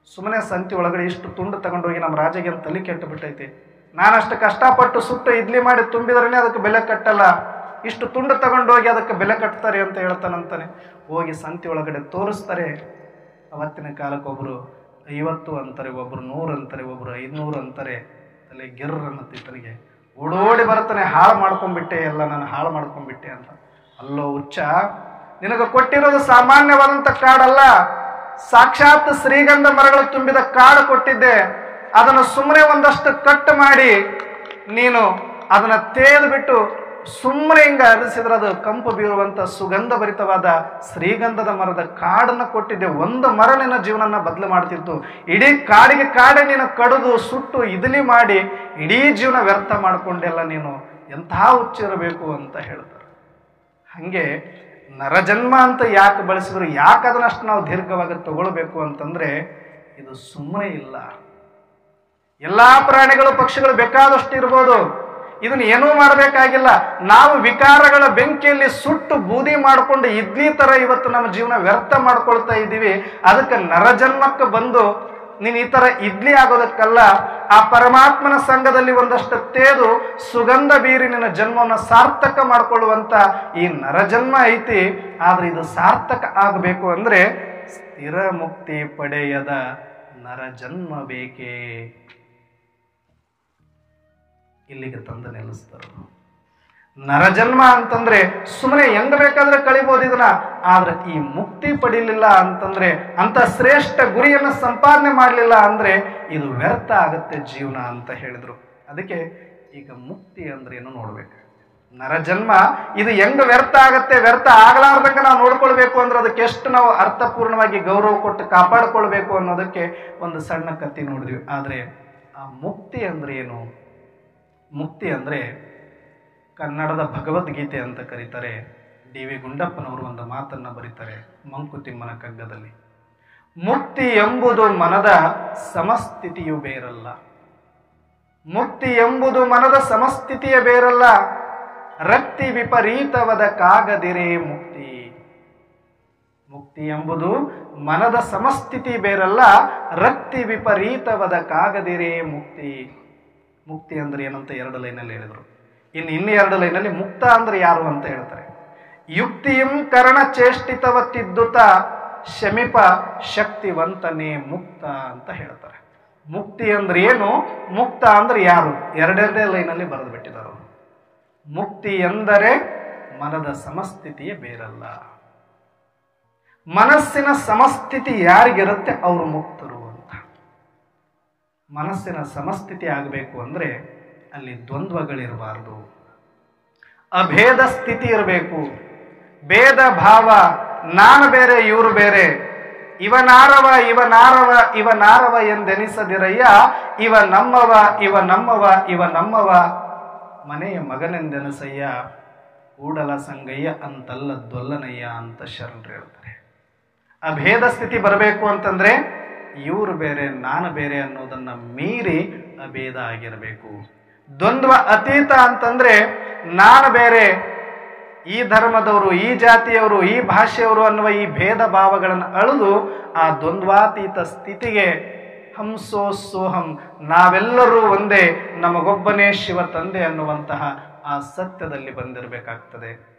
ಸುಮ್ಮನೆ ಸಂತಿ ಒಳಗಡೆ ಇಷ್ಟು ತುಂಡು ತಗೊಂಡೋಗಿ ನಮ್ಮ ರಾಜಗೆ ಅಂತ ತಲೆ ಕೆಟ್ಟು ಬಿಟ್ಟೈತಿ, ನಾನಷ್ಟು ಕಷ್ಟಪಟ್ಟು ಸುಟ್ಟು ಇಡ್ಲಿ ಮಾಡಿ ತುಂಬಿದ್ರೇ ಅದಕ್ಕೆ ಬೆಲೆ ಕಟ್ಟಲ್ಲ, ಇಷ್ಟು ತುಂಡು ತಗೊಂಡೋಗಿ ಅದಕ್ಕೆ ಬೆಲೆ ಕಟ್ತಾರೆ ಅಂತ ಹೇಳ್ತಾನಂತಾನೆ. ಹೋಗಿ ಸಂತಿ ಒಳಗಡೆ ತೋರಿಸ್ತಾರೆ. ಅವತ್ತಿನ ಕಾಲಕ್ಕೆ ಒಬ್ಬರು 50 ಅಂತಾರೆ, ಒಬ್ಬರು 100 ಅಂತಾರೆ, ಒಬ್ಬರು 500 ಅಂತಾರೆ. ತಲೆ ಗಿರ್ರ ಅನ್ನತ್ತೆ ತನಗೆ. ಓಡೋಡಿ ಬರ್ತಾನೆ, ಹಾಳು ಮಾಡ್ಕೊಂಡ್ಬಿಟ್ಟೆ, ಎಲ್ಲ ನಾನು ಹಾಳು ಮಾಡ್ಕೊಂಡ್ಬಿಟ್ಟೆ ಅಂತ. ಅಲ್ಲೋ ಹುಚ್ಚ, ನಿನಗೆ ಕೊಟ್ಟಿರೋದು ಸಾಮಾನ್ಯವಾದಂಥ ಕಾಡಲ್ಲ, ಸಾಕ್ಷಾತ್ ಶ್ರೀಗಂಧ ಮರಗಳು ತುಂಬಿದ ಕಾಡು ಕೊಟ್ಟಿದ್ದೆ. ಅದನ್ನು ಸುಮ್ಮನೆ ಒಂದಷ್ಟು ಕಟ್ ಮಾಡಿ ನೀನು ಅದನ್ನು ತೇದು ಬಿಟ್ಟು ಸುಮ್ಮನೆ ಹಿಂಗೆ ಅರಿಸಿದ್ರೆ ಅದು ಕಂಪು ಬೀರುವಂಥ ಸುಗಂಧ ಭರಿತವಾದ ಶ್ರೀಗಂಧದ ಮರದ ಕಾಡನ್ನು ಕೊಟ್ಟಿದ್ದೆ. ಒಂದು ಮರ ನಿನ್ನ ಜೀವನನ ಬದಲು ಮಾಡ್ತಿತ್ತು. ಇಡೀ ಕಾಡೆ ನೀನು ಕಡಿದು ಸುಟ್ಟು ಇದಲಿ ಮಾಡಿ ಇಡೀ ಜೀವನ ವ್ಯರ್ಥ ಮಾಡಿಕೊಂಡೆಲ್ಲ ನೀನು ಎಂಥ ಹುಚ್ಚಿರಬೇಕು ಅಂತ ಹೇಳ್ತಾರೆ. ಹಾಗೆ ನರಜನ್ಮ ಅಂತ ಯಾಕೆ ಬಳಸಿದ್ರು, ಯಾಕೆ ಅದನ್ನಷ್ಟು ನಾವು ದೀರ್ಘವಾಗಿ ತಗೊಳ್ಬೇಕು ಅಂತಂದರೆ ಇದು ಸುಮ್ಮನೆ ಇಲ್ಲ. ಎಲ್ಲ ಪ್ರಾಣಿಗಳು ಪಕ್ಷಿಗಳು ಬೇಕಾದಷ್ಟು ಇರ್ಬೋದು, ಇದನ್ನ ಏನೂ ಮಾಡಬೇಕಾಗಿಲ್ಲ. ನಾವು ವಿಕಾರಗಳ ಬೆಂಕಿಯಲ್ಲಿ ಸುಟ್ಟು ಬೂದಿ ಮಾಡಿಕೊಂಡು ಇಡ್ಲಿ ಥರ ಇವತ್ತು ನಮ್ಮ ಜೀವನ ವ್ಯರ್ಥ ಮಾಡ್ಕೊಳ್ತಾ ಇದ್ದೀವಿ. ಅದಕ್ಕೆ ನರಜನ್ಮಕ್ಕೆ ಬಂದು ನೀನು ಈ ಥರ ಇಡ್ಲಿ ಆಗೋದಕ್ಕಲ್ಲ, ಆ ಪರಮಾತ್ಮನ ಸಂಘದಲ್ಲಿ ಒಂದಷ್ಟು ತೇದು ಸುಗಂಧ ಬೀರಿ ನಿನ್ನ ಜನ್ಮವನ್ನು ಸಾರ್ಥಕ ಮಾಡಿಕೊಳ್ಳುವಂಥ ಈ ನರಜನ್ಮ ಐತಿ. ಆದರೆ ಇದು ಸಾರ್ಥಕ ಆಗಬೇಕು ಅಂದರೆ ಸ್ಥಿರ ಮುಕ್ತಿ ಪಡೆಯದ ನರಜನ್ಮ ಬೇಕೇ. ಇಲ್ಲಿಗೆ ತಂದು ನಿಲ್ಲಿಸ್ತಾರೆ. ನರಜನ್ಮ ಅಂತಂದ್ರೆ ಸುಮ್ಮನೆ ಹೆಂಗ ಬೇಕಾದ್ರೆ ಕಳಿಬಹುದು ಇದನ್ನ. ಆದ್ರೆ ಈ ಮುಕ್ತಿ ಪಡಿಲಿಲ್ಲ ಅಂತಂದ್ರೆ, ಅಂತ ಶ್ರೇಷ್ಠ ಗುರಿಯನ್ನು ಸಂಪಾದನೆ ಮಾಡಲಿಲ್ಲ ಅಂದ್ರೆ ಇದು ವ್ಯರ್ಥ ಆಗತ್ತೆ ಜೀವನ ಅಂತ ಹೇಳಿದ್ರು. ಅದಕ್ಕೆ ಈಗ ಮುಕ್ತಿ ಅಂದ್ರೆ ಏನು ನೋಡ್ಬೇಕು. ನರಜನ್ಮ ಇದು ಹೆಂಗ ವ್ಯರ್ಥ ಆಗತ್ತೆ, ವ್ಯರ್ಥ ಆಗಲಾರ್ದಂಗ ನಾವು ನೋಡ್ಕೊಳ್ಬೇಕು ಅಂದ್ರೆ ಅದಕ್ಕೆ ಎಷ್ಟು ನಾವು ಅರ್ಥಪೂರ್ಣವಾಗಿ ಗೌರವ ಕೊಟ್ಟು ಕಾಪಾಡಿಕೊಳ್ಬೇಕು ಅನ್ನೋದಕ್ಕೆ ಒಂದು ಸಣ್ಣ ಕಥೆ ನೋಡಿದ್ವಿ. ಆದ್ರೆ ಆ ಮುಕ್ತಿ ಅಂದ್ರೆ ಏನು? ಮುಕ್ತಿ ಅಂದರೆ ಕನ್ನಡದ ಭಗವದ್ಗೀತೆ ಅಂತ ಕರೀತಾರೆ. ಡಿ.ವಿ. ಗುಂಡಪ್ಪನವರು ಒಂದು ಮಾತನ್ನು ಬರೀತಾರೆ ಮಂಕುತಿಮ್ಮನ ಕಗ್ಗದಲ್ಲಿ. ಮುಕ್ತಿ ಎಂಬುದು ಮನದ ಸಮಸ್ಥಿತಿಯು ಬೇರಲ್ಲ. ಮುಕ್ತಿ ಎಂಬುದು ಮನದ ಸಮಸ್ಥಿತಿಯ ಬೇರಲ್ಲ. ರಕ್ತಿ ವಿಪರೀತವಾದ ಕಾಗದಿರೇ ಮುಕ್ತಿ. ಮುಕ್ತಿ ಎಂಬುದು ಮನದ ಸಮಸ್ಥಿತಿ ಬೇರಲ್ಲ, ರಕ್ತಿ ವಿಪರೀತವಾದ ಕಾಗದಿರೇ ಮುಕ್ತಿ. ಮುಕ್ತಿ ಅಂದ್ರೆ ಏನಂತ 2 ಲೈನಲ್ಲಿ ಹೇಳಿದರು. ಇನ್ನು 2 ಲೈನಲ್ಲಿ ಮುಕ್ತ ಅಂದ್ರೆ ಯಾರು ಅಂತ ಹೇಳ್ತಾರೆ. ಯುಕ್ತಿಯಂ ಕರ್ಣ ಚೇಷ್ಟಿತವತ್ತಿದ್ದುತ ಶಮಿಪ ಶಕ್ತಿವಂತನೇ ಮುಕ್ತ ಅಂತ ಹೇಳ್ತಾರೆ. ಮುಕ್ತಿ ಅಂದ್ರೆ ಏನು, ಮುಕ್ತ ಅಂದ್ರೆ ಯಾರು, 2 ಲೈನಲ್ಲಿ ಬರೆದು ಬಿಟ್ಟಿದ್ದಾರೆ. ಮುಕ್ತಿ ಎಂದರೆ ಮನದ ಸಮಸ್ಥಿತಿಯೇ ಬೇರಲ್ಲ. ಮನಸ್ಸಿನ ಸಮಸ್ಥಿತಿ ಯಾರಿಗಿರುತ್ತೆ ಅವರು ಮುಕ್ತರು ಅಂತ. ಮನಸ್ಸಿನ ಸಮಸ್ಥಿತಿ ಆಗಬೇಕು ಅಂದರೆ ಅಲ್ಲಿ ದ್ವಂದ್ವಗಳಿರಬಾರ್ದು, ಅಭೇದ ಸ್ಥಿತಿ ಇರಬೇಕು. ಭೇದ ಭಾವ, ನಾನು ಬೇರೆ ಇವರು ಬೇರೆ, ಇವನಾರವ ಇವನಾರವ ಇವನಾರವ ಎಂದೆನಿಸದಿರಯ್ಯ, ಇವ ನಮ್ಮವ ಇವ ನಮ್ಮವ ಇವ ನಮ್ಮವ ಮನೆಯ ಮಗನೆಂದೆನಿಸಯ್ಯ, ಕೂಡಲ ಸಂಗಯ್ಯ ಅಂತಲ್ಲ ದೊಲ್ಲನಯ್ಯ ಅಂತ ಶರಣರು ಹೇಳ್ತಾರೆ. ಅಭೇದ ಸ್ಥಿತಿ ಬರಬೇಕು ಅಂತಂದ್ರೆ ಇವರು ಬೇರೆ ನಾನು ಬೇರೆ ಅನ್ನೋದನ್ನ ಮೀರಿ ಅಭೇದ ಆಗಿರಬೇಕು. ದ್ವಂದ್ವ ಅತೀತ ಅಂತಂದ್ರೆ ನಾನು ಬೇರೆ, ಈ ಧರ್ಮದವರು, ಈ ಜಾತಿಯವರು, ಈ ಭಾಷೆಯವರು ಅನ್ನುವ ಈ ಭೇದ ಭಾವಗಳನ್ನು ಅಳೆದು ಆ ದ್ವಂದ್ವಾತೀತ ಸ್ಥಿತಿಗೆ ಹಂಸೋ ಸೋಹಂ, ನಾವೆಲ್ಲರೂ ಒಂದೇ, ನಮಗೊಬ್ಬನೇ ಶಿವ ತಂದೆ ಅನ್ನುವಂತಹ ಆ ಸತ್ಯದಲ್ಲಿ ಬಂದಿರಬೇಕಾಗ್ತದೆ.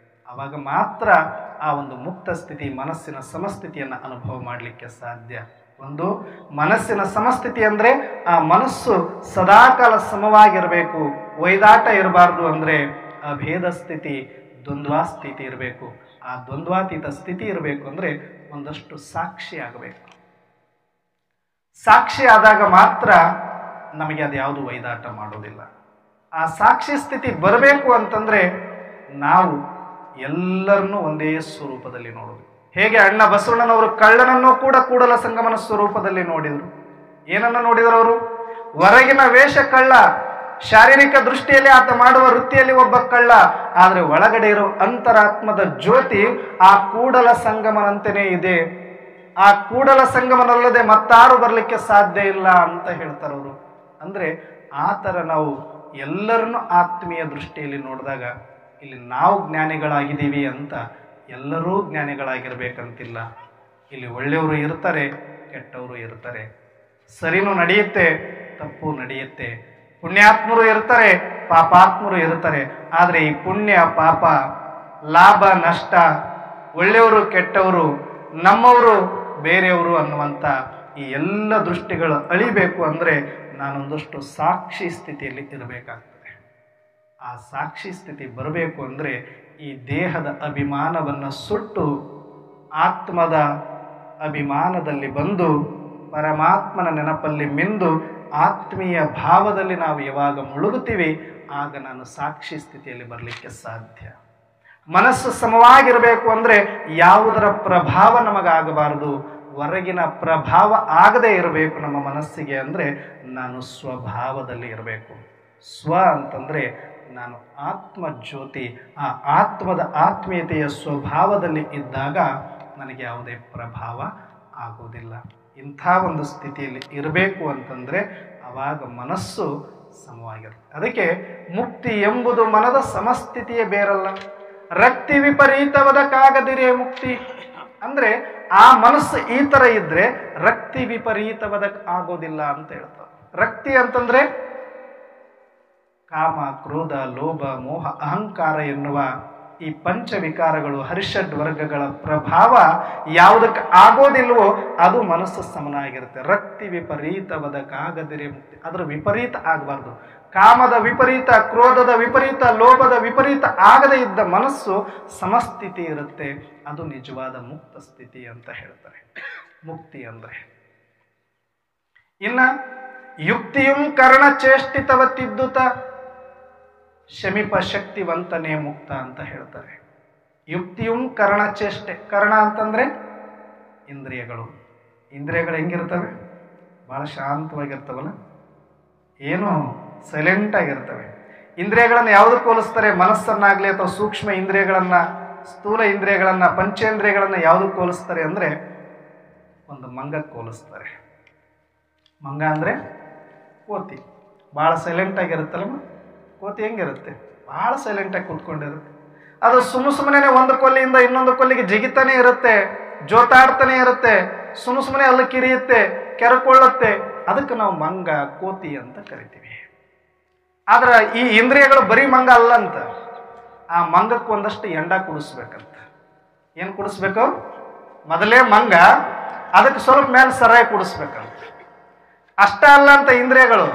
ಆವಾಗ ಮಾತ್ರ ಆ ಒಂದು ಮುಕ್ತ ಸ್ಥಿತಿ, ಮನಸ್ಸಿನ ಸಮಸ್ಥಿತಿಯನ್ನು ಅನುಭವ ಮಾಡಲಿಕ್ಕೆ ಸಾಧ್ಯ. ಒಂದು ಮನಸ್ಸಿನ ಸಮಸ್ಥಿತಿ ಅಂದ್ರೆ ಆ ಮನಸ್ಸು ಸದಾಕಾಲ ಸಮವಾಗಿರಬೇಕು, ವೈದಾಟ ಇರಬಾರ್ದು. ಅಂದ್ರೆ ಅಭೇದ ಸ್ಥಿತಿ, ದ್ವಂದ್ವಾ ಸ್ಥಿತಿ ಇರಬೇಕು. ಆ ದ್ವಂದ್ವಾತೀತ ಸ್ಥಿತಿ ಇರಬೇಕು ಅಂದ್ರೆ ಒಂದಷ್ಟು ಸಾಕ್ಷಿ ಆಗಬೇಕು. ಸಾಕ್ಷಿ ಆದಾಗ ಮಾತ್ರ ನಮಗೆ ಅದು ಯಾವುದು ವೈದಾಟ ಮಾಡೋದಿಲ್ಲ. ಆ ಸಾಕ್ಷಿ ಸ್ಥಿತಿ ಬರಬೇಕು ಅಂತಂದ್ರೆ ನಾವು ಎಲ್ಲರನ್ನೂ ಒಂದೇ ಸ್ವರೂಪದಲ್ಲಿ ನೋಡಬೇಕು. ಹೇಗೆ ಅಣ್ಣ ಬಸವಣ್ಣನವರು ಕಳ್ಳನನ್ನು ಕೂಡ ಕೂಡಲ ಸಂಗಮನ ಸ್ವರೂಪದಲ್ಲಿ ನೋಡಿದರು. ಏನನ್ನ ನೋಡಿದರು ಅವರು? ಹೊರಗಿನ ವೇಷ ಕಳ್ಳ, ಶಾರೀರಿಕ ದೃಷ್ಟಿಯಲ್ಲಿ ಆತ ಮಾಡುವ ವೃತ್ತಿಯಲ್ಲಿ ಒಬ್ಬ ಕಳ್ಳ, ಆದರೆ ಒಳಗಡೆ ಇರೋ ಅಂತರಾತ್ಮದ ಜ್ಯೋತಿ ಆ ಕೂಡಲ ಸಂಗಮನಂತೆಯೇ ಇದೆ. ಆ ಕೂಡಲ ಸಂಗಮನಲ್ಲದೆ ಮತ್ತಾರು ಬರಲಿಕ್ಕೆ ಸಾಧ್ಯ ಇಲ್ಲ ಅಂತ ಹೇಳ್ತಾರೆ ಅವರು. ಅಂದ್ರೆ ಆ ಥರ ನಾವು ಎಲ್ಲರನ್ನೂ ಆತ್ಮೀಯ ದೃಷ್ಟಿಯಲ್ಲಿ ನೋಡಿದಾಗ ಇಲ್ಲಿ ನಾವು ಜ್ಞಾನಿಗಳಾಗಿದ್ದೀವಿ ಅಂತ ಎಲ್ಲರೂ ಜ್ಞಾನಿಗಳಾಗಿರ್ಬೇಕಂತಿಲ್ಲ. ಇಲ್ಲಿ ಒಳ್ಳೆಯವರು ಇರ್ತಾರೆ, ಕೆಟ್ಟವರು ಇರ್ತಾರೆ, ಸರಿನೂ ನಡೆಯುತ್ತೆ, ತಪ್ಪು ನಡೆಯುತ್ತೆ, ಪುಣ್ಯಾತ್ಮರು ಇರ್ತಾರೆ, ಪಾಪಾತ್ಮರು ಇರ್ತಾರೆ. ಆದರೆ ಈ ಪುಣ್ಯ ಪಾಪ, ಲಾಭ ನಷ್ಟ, ಒಳ್ಳೆಯವರು ಕೆಟ್ಟವರು, ನಮ್ಮವರು ಬೇರೆಯವರು ಅನ್ನುವಂಥ ಈ ಎಲ್ಲ ದೃಷ್ಟಿಗಳು ಅಳಿಬೇಕು ಅಂದರೆ ನಾನೊಂದಷ್ಟು ಸಾಕ್ಷಿ ಸ್ಥಿತಿಯಲ್ಲಿ ಇರಬೇಕಾಗ್ತದೆ. ಆ ಸಾಕ್ಷಿ ಸ್ಥಿತಿ ಬರಬೇಕು ಅಂದರೆ ಈ ದೇಹದ ಅಭಿಮಾನವನ್ನು ಸುಟ್ಟು ಆತ್ಮದ ಅಭಿಮಾನದಲ್ಲಿ ಬಂದು ಪರಮಾತ್ಮನ ನೆನಪಲ್ಲಿ ಮಿಂದು ಆತ್ಮೀಯ ಭಾವದಲ್ಲಿ ನಾವು ಯಾವಾಗ ಮುಳುಗುತ್ತೀವಿ ಆಗ ನಾನು ಸಾಕ್ಷಿ ಸ್ಥಿತಿಯಲ್ಲಿ ಬರಲಿಕ್ಕೆ ಸಾಧ್ಯ. ಮನಸ್ಸು ಸಮವಾಗಿರಬೇಕು ಅಂದರೆ ಯಾವುದರ ಪ್ರಭಾವ ನಮಗಾಗಬಾರದು, ಹೊರಗಿನ ಪ್ರಭಾವ ಆಗದೇ ಇರಬೇಕು ನಮ್ಮ ಮನಸ್ಸಿಗೆ. ಅಂದರೆ ನಾನು ಸ್ವಭಾವದಲ್ಲಿ ಇರಬೇಕು. ಸ್ವ ಅಂತಂದರೆ ನಾನು ಆತ್ಮಜ್ಯೋತಿ, ಆ ಆತ್ಮದ ಆತ್ಮೀಯತೆಯ ಸ್ವಭಾವದಲ್ಲಿ ಇದ್ದಾಗ ನನಗೆ ಯಾವುದೇ ಪ್ರಭಾವ ಆಗುವುದಿಲ್ಲ. ಇಂಥ ಒಂದು ಸ್ಥಿತಿಯಲ್ಲಿ ಇರಬೇಕು ಅಂತಂದರೆ ಆವಾಗ ಮನಸ್ಸು ಸಮವಾಗಿರುತ್ತೆ. ಅದಕ್ಕೆ ಮುಕ್ತಿ ಎಂಬುದು ಮನದ ಸಮಸ್ಥಿತಿಯೇ ಬೇರಲ್ಲ. ರಕ್ತಿ ವಿಪರೀತವದಕ್ಕಾಗದಿರೇ ಮುಕ್ತಿ ಅಂದರೆ ಆ ಮನಸ್ಸು ಈ ಥರ ಇದ್ದರೆ ರಕ್ತಿ ವಿಪರೀತವದಕ್ಕೆ ಆಗೋದಿಲ್ಲ ಅಂತ ಹೇಳ್ತಾರೆ. ರಕ್ತಿ ಅಂತಂದರೆ ಕಾಮ, ಕ್ರೋಧ, ಲೋಭ, ಮೋಹ, ಅಹಂಕಾರ ಎನ್ನುವ ಈ ಪಂಚವಿಕಾರಗಳು, ಹರಿಷಡ್ ವರ್ಗಗಳ ಪ್ರಭಾವ ಯಾವುದಕ್ಕೆ ಆಗೋದಿಲ್ವೋ ಅದು ಮನಸ್ಸು ಸಮನಾಗಿರುತ್ತೆ. ರಕ್ತಿ ವಿಪರೀತವದಕ್ಕಾಗದಿರೇ ಮುಕ್ತಿ, ಅದರ ವಿಪರೀತ ಆಗಬಾರ್ದು. ಕಾಮದ ವಿಪರೀತ, ಕ್ರೋಧದ ವಿಪರೀತ, ಲೋಭದ ವಿಪರೀತ ಆಗದೇ ಇದ್ದ ಮನಸ್ಸು ಸಮಸ್ಥಿತಿ ಇರುತ್ತೆ. ಅದು ನಿಜವಾದ ಮುಕ್ತ ಸ್ಥಿತಿ ಅಂತ ಹೇಳ್ತಾರೆ ಮುಕ್ತಿ ಅಂದರೆ. ಇನ್ನು ಯುಕ್ತಿಯುಂ ಕರ್ಣ ಚೇಷ್ಟಿತವತ್ತಿದ್ದುತ ಶಮಿಪ ಶಕ್ತಿವಂತನೇ ಮುಕ್ತ ಅಂತ ಹೇಳ್ತಾರೆ. ಯುಕ್ತಿಯುಂ ಕರ್ಣ ಚೇಷ್ಟೆ. ಕರ್ಣ ಅಂತಂದ್ರೆ ಇಂದ್ರಿಯಗಳು. ಇಂದ್ರಿಯಗಳು ಹೆಂಗಿರ್ತವೆ? ಬಹಳ ಶಾಂತವಾಗಿರ್ತವಲ್ಲ, ಏನೋ ಸೈಲೆಂಟ್ ಆಗಿರ್ತವೆ. ಇಂದ್ರಿಯಗಳನ್ನು ಯಾವುದಕ್ಕೆ ಹೋಲಿಸ್ತಾರೆ? ಮನಸ್ಸನ್ನಾಗಲಿ ಅಥವಾ ಸೂಕ್ಷ್ಮ ಇಂದ್ರಿಯಗಳನ್ನು, ಸ್ಥೂಲ ಇಂದ್ರಿಯಗಳನ್ನು, ಪಂಚೇಂದ್ರಿಯಗಳನ್ನು ಯಾವುದಕ್ಕೆ ಹೋಲಿಸ್ತಾರೆ ಅಂದರೆ ಒಂದು ಮಂಗಕ್ಕೆ ಹೋಲಿಸ್ತಾರೆ. ಮಂಗ ಅಂದರೆ ಕೋತಿ, ಭಾಳ ಸೈಲೆಂಟ್ ಆಗಿರುತ್ತಲ್ಲ. ಕೋತಿ ಹೆಂಗಿರುತ್ತೆ? ಭಾಳ ಸೈಲೆಂಟಾಗಿ ಕೂತ್ಕೊಂಡಿರುತ್ತೆ. ಅದು ಸುಮ್ಮನೆ ಒಂದು ಕೊಲ್ಲಿಯಿಂದ ಇನ್ನೊಂದು ಕೊಲ್ಲಿಗೆ ಜಿಗಿತಾನೆ ಇರುತ್ತೆ, ಜೋತಾಡ್ತಾನೆ ಇರುತ್ತೆ, ಸುಮ್ಮನೆ ಅಲ್ಲಿ ಕಿರಿಯುತ್ತೆ, ಕೆರಕೊಳ್ಳುತ್ತೆ. ಅದಕ್ಕೆ ನಾವು ಮಂಗ, ಕೋತಿ ಅಂತ ಕರಿತೀವಿ. ಆದ್ರೆ ಈ ಇಂದ್ರಿಯಗಳು ಬರೀ ಮಂಗ ಅಲ್ಲ ಅಂತ. ಆ ಮಂಗಕ್ಕೆ ಒಂದಷ್ಟು ಎಂಡ ಕುಡಿಸ್ಬೇಕಂತ. ಏನು ಕುಡಿಸ್ಬೇಕು? ಮೊದಲೇ ಮಂಗ, ಅದಕ್ಕೆ ಸ್ವಲ್ಪ ಮೇಲೆ ಸರಾಯಿ ಕುಡಿಸ್ಬೇಕಂತ. ಅಷ್ಟ ಅಲ್ಲ ಅಂತ ಇಂದ್ರಿಯಗಳು.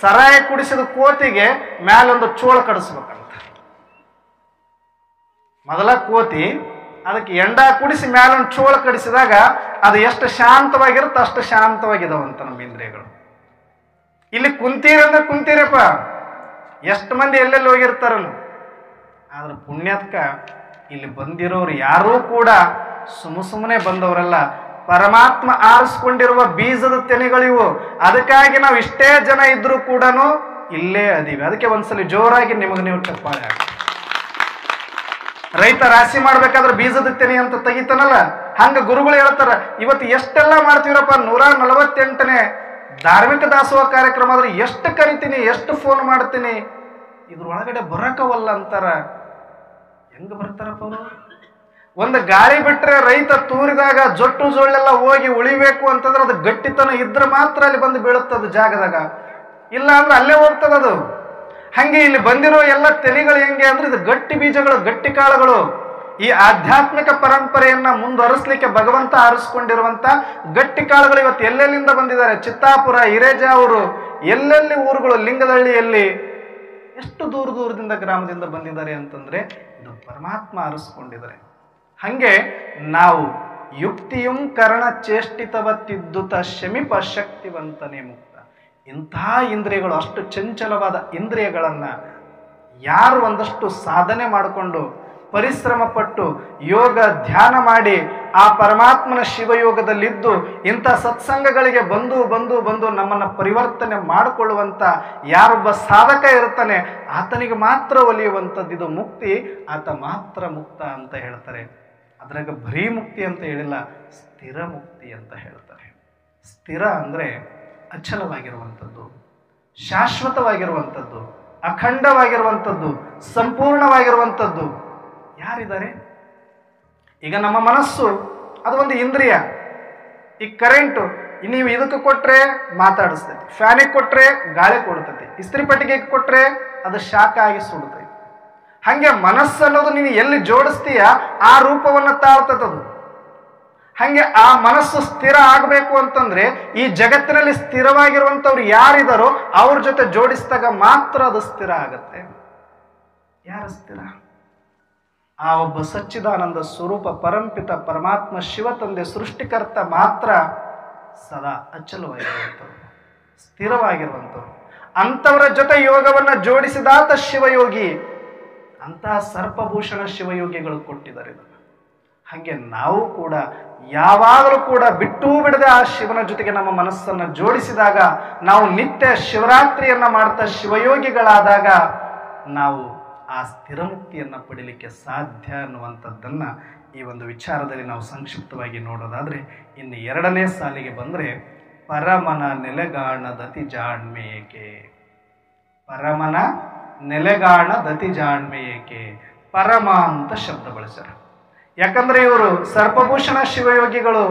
ಸರಾಯಿ ಕುಡಿಸಿದ ಕೋತಿಗೆ ಮೇಲೊಂದು ಚೋಳ ಕಡಿಸ್ಬೇಕಂತ. ಮೊದಲ ಕೋತಿ, ಅದಕ್ಕೆ ಎಂಡ ಕುಡಿಸಿ ಮೇಲೊಂದು ಚೋಳ ಕಡಿಸಿದಾಗ ಅದು ಎಷ್ಟು ಶಾಂತವಾಗಿರುತ್ತೆ ಅಷ್ಟು ಶಾಂತವಾಗಿದಾವಂತ ನಮ್ಮ ಇಂದ್ರಿಯಗಳು. ಇಲ್ಲಿ ಕುಂತೀರಂದ್ರೆ ಕುಂತೀರಪ್ಪ, ಎಷ್ಟು ಮಂದಿ ಎಲ್ಲೆಲ್ಲಿ ಹೋಗಿರ್ತಾರ. ಆದ್ರೆ ಪುಣ್ಯತ್ಕ ಇಲ್ಲಿ ಬಂದಿರೋರು ಯಾರೂ ಕೂಡ ಸುಮ್ಮನೆ ಬಂದವರಲ್ಲ. ಪರಮಾತ್ಮ ಆರಿಸ್ಕೊಂಡಿರುವ ಬೀಜದ ತೆನೆಗಳಿವು. ಅದಕ್ಕಾಗಿ ನಾವು ಇಷ್ಟೇ ಜನ ಇದ್ರೂ ಕೂಡ ಇಲ್ಲೇ ಅದೀವಿ. ಅದಕ್ಕೆ ಒಂದ್ಸಲಿ ಜೋರಾಗಿ ನಿಮಗೆ ನೀವು ಚಪ್ಪಾಳೆ ಹಾಕಿ. ರೈತ ರಾಶಿ ಮಾಡ್ಬೇಕಾದ್ರೆ ಬೀಜದ ತೆನೆ ಅಂತ ತೆಗಿತಾನಲ್ಲ, ಹಂಗ ಗುರುಗಳು ಹೇಳ್ತಾರ, ಇವತ್ತು ಎಷ್ಟೆಲ್ಲ ಮಾಡ್ತೀವರಪ್ಪ, 148ನೇ ಧಾರ್ಮಿಕ ದಾಸೋಹ ಕಾರ್ಯಕ್ರಮ ಆದ್ರೆ ಎಷ್ಟು ಕರಿತೀನಿ, ಎಷ್ಟು ಫೋನ್ ಮಾಡ್ತೀನಿ, ಇದ್ರೊಳಗಡೆ ಬರಕವಲ್ಲ ಅಂತಾರ. ಹೆಂಗ ಬರ್ತಾರಪ್ಪ ಅವರು? ಒಂದು ಗಾಳಿ ಬಿಟ್ರೆ ರೈತ ತೂರಿದಾಗ ಜೊಟ್ಟು ಜೋಳೆಲ್ಲ ಹೋಗಿ ಉಳಿಬೇಕು ಅಂತಂದ್ರೆ ಅದು ಗಟ್ಟಿತನ ಇದ್ರೆ ಮಾತ್ರ ಅಲ್ಲಿ ಬಂದು ಬೀಳುತ್ತದು ಜಾಗದಾಗ, ಇಲ್ಲ ಅಂದ್ರೆ ಅಲ್ಲೇ ಹೋಗ್ತದದು. ಹಂಗೆ ಇಲ್ಲಿ ಬಂದಿರೋ ಎಲ್ಲ ತೆನೆಗಳು ಹೆಂಗೆ ಅಂದ್ರೆ ಇದು ಗಟ್ಟಿ ಬೀಜಗಳು, ಗಟ್ಟಿ ಕಾಳುಗಳು. ಈ ಆಧ್ಯಾತ್ಮಿಕ ಪರಂಪರೆಯನ್ನ ಮುಂದುವರಿಸಲಿಕ್ಕೆ ಭಗವಂತ ಆರಿಸ್ಕೊಂಡಿರುವಂತ ಗಟ್ಟಿ ಕಾಳುಗಳು ಇವತ್ತು ಎಲ್ಲೆಲ್ಲಿಂದ ಬಂದಿದ್ದಾರೆ. ಚಿತ್ತಾಪುರ, ಹಿರೇಜಾವರು, ಎಲ್ಲೆಲ್ಲಿ ಊರುಗಳು, ಲಿಂಗದಹಳ್ಳಿಯಲ್ಲಿ ಎಷ್ಟು ದೂರದಿಂದ ಗ್ರಾಮದಿಂದ ಬಂದಿದ್ದಾರೆ ಅಂತಂದ್ರೆ ಇದು ಪರಮಾತ್ಮ ಆರಿಸ್ಕೊಂಡಿದ್ದಾರೆ. ಹಂಗೆ ನಾವು ಯುಕ್ತಿಯುಂ ಕರ್ಣ ಚೇಷ್ಟಿತವತ್ತಿದ್ದುತ ಶಮಿಪ ಶಕ್ತಿವಂತನೇ ಮುಕ್ತ. ಇಂಥ ಇಂದ್ರಿಯಗಳು, ಅಷ್ಟು ಚಂಚಲವಾದ ಇಂದ್ರಿಯಗಳನ್ನ ಯಾರು ಒಂದಷ್ಟು ಸಾಧನೆ ಮಾಡಿಕೊಂಡು ಪರಿಶ್ರಮ ಪಟ್ಟು ಯೋಗ ಧ್ಯಾನ ಮಾಡಿ ಆ ಪರಮಾತ್ಮನ ಶಿವಯೋಗದಲ್ಲಿದ್ದು ಇಂಥ ಸತ್ಸಂಗಗಳಿಗೆ ಬಂದು ಬಂದು ಬಂದು ನಮ್ಮನ್ನು ಪರಿವರ್ತನೆ ಮಾಡಿಕೊಳ್ಳುವಂಥ ಯಾರೊಬ್ಬ ಸಾಧಕ ಇರ್ತಾನೆ ಆತನಿಗೆ ಮಾತ್ರ ಒಲಿಯುವಂಥದ್ದು ಇದು ಮುಕ್ತಿ. ಆತ ಮಾತ್ರ ಮುಕ್ತ ಅಂತ ಹೇಳ್ತಾರೆ. ಅದ್ರಾಗ ಬರೀ ಮುಕ್ತಿ ಅಂತ ಹೇಳಿಲ್ಲ, ಸ್ಥಿರ ಮುಕ್ತಿ ಅಂತ ಹೇಳ್ತಾರೆ. ಸ್ಥಿರ ಅಂದರೆ ಅಚಲವಾಗಿರುವಂಥದ್ದು, ಶಾಶ್ವತವಾಗಿರುವಂಥದ್ದು, ಅಖಂಡವಾಗಿರುವಂಥದ್ದು, ಸಂಪೂರ್ಣವಾಗಿರುವಂಥದ್ದು. ಯಾರಿದ್ದಾರೆ? ಈಗ ನಮ್ಮ ಮನಸ್ಸು ಅದು ಒಂದು ಇಂದ್ರಿಯ. ಈ ಕರೆಂಟು ನೀವು ಇದಕ್ಕೆ ಕೊಟ್ಟರೆ ಮಾತಾಡಿಸ್ತೈತಿ, ಫ್ಯಾನಿಗೆ ಕೊಟ್ಟರೆ ಗಾಳಿ ಕೊಡ್ತೈತಿ, ಇಸ್ತ್ರಿ ಪೆಟ್ಟಿಗೆಗೆ ಕೊಟ್ಟರೆ ಅದು ಶಾಖ ಆಗಿ ಸುಡುತ್ತೈತಿ. ಹಾಗೆ ಮನಸ್ಸನ್ನೋದು ನೀನು ಎಲ್ಲಿ ಜೋಡಿಸ್ತೀಯ ಆ ರೂಪವನ್ನು ತಾಳ್ತದದು. ಹಾಗೆ ಆ ಮನಸ್ಸು ಸ್ಥಿರ ಆಗಬೇಕು ಅಂತಂದ್ರೆ ಈ ಜಗತ್ತಿನಲ್ಲಿ ಸ್ಥಿರವಾಗಿರುವಂಥವ್ರು ಯಾರಿದಾರೋ ಅವ್ರ ಜೊತೆ ಜೋಡಿಸಿದಾಗ ಮಾತ್ರ ಅದು ಸ್ಥಿರ ಆಗತ್ತೆ. ಯಾರ ಸ್ಥಿರ? ಆ ಒಬ್ಬ ಸಚ್ಚಿದಾನಂದ ಸ್ವರೂಪ ಪರಂಪಿತ ಪರಮಾತ್ಮ ಶಿವ ತಂದೆ ಸೃಷ್ಟಿಕರ್ತ ಮಾತ್ರ ಸದಾ ಅಚಲವಾಗಿರುವಂಥವ್ರು, ಸ್ಥಿರವಾಗಿರುವಂಥವ್ರು. ಅಂಥವರ ಜೊತೆ ಯೋಗವನ್ನ ಜೋಡಿಸಿದಾತ ಶಿವಯೋಗಿ. ಅಂತಹ ಸರ್ಪಭೂಷಣ ಶಿವಯೋಗಿಗಳು ಕೊಟ್ಟಿದ್ದಾರೆ ಇದನ್ನು. ಹಾಗೆ ನಾವು ಕೂಡ ಯಾವಾಗಲೂ ಕೂಡ ಬಿಟ್ಟೂ ಬಿಡದೆ ಆ ಶಿವನ ಜೊತೆಗೆ ನಮ್ಮ ಮನಸ್ಸನ್ನು ಜೋಡಿಸಿದಾಗ, ನಾವು ನಿತ್ಯ ಶಿವರಾತ್ರಿಯನ್ನ ಮಾಡ್ತಾ ಶಿವಯೋಗಿಗಳಾದಾಗ ನಾವು ಆ ಸ್ಥಿರಮುಕ್ತಿಯನ್ನು ಪಡೀಲಿಕ್ಕೆ ಸಾಧ್ಯ ಅನ್ನುವಂಥದ್ದನ್ನು ಈ ಒಂದು ವಿಚಾರದಲ್ಲಿ ನಾವು ಸಂಕ್ಷಿಪ್ತವಾಗಿ ನೋಡೋದಾದರೆ, ಇನ್ನು ಎರಡನೇ ಸಾಲಿಗೆ ಬಂದರೆ ಪರಮನ ನೆಲೆಗಾಣದತಿ ಜಾಣ್ಮೆ ಏಕೆ. ಪರಮನ ನೆಲೆಗಾಣದತಿ ಜಾಣ್ಮೆ ಏಕೆ. ಪರಮ ಅಂತ ಶಬ್ದ ಬಳಸ್ಯಾರ. ಯಾಕಂದ್ರೆ ಇವರು ಸರ್ಪಭೂಷಣ ಶಿವಯೋಗಿಗಳು,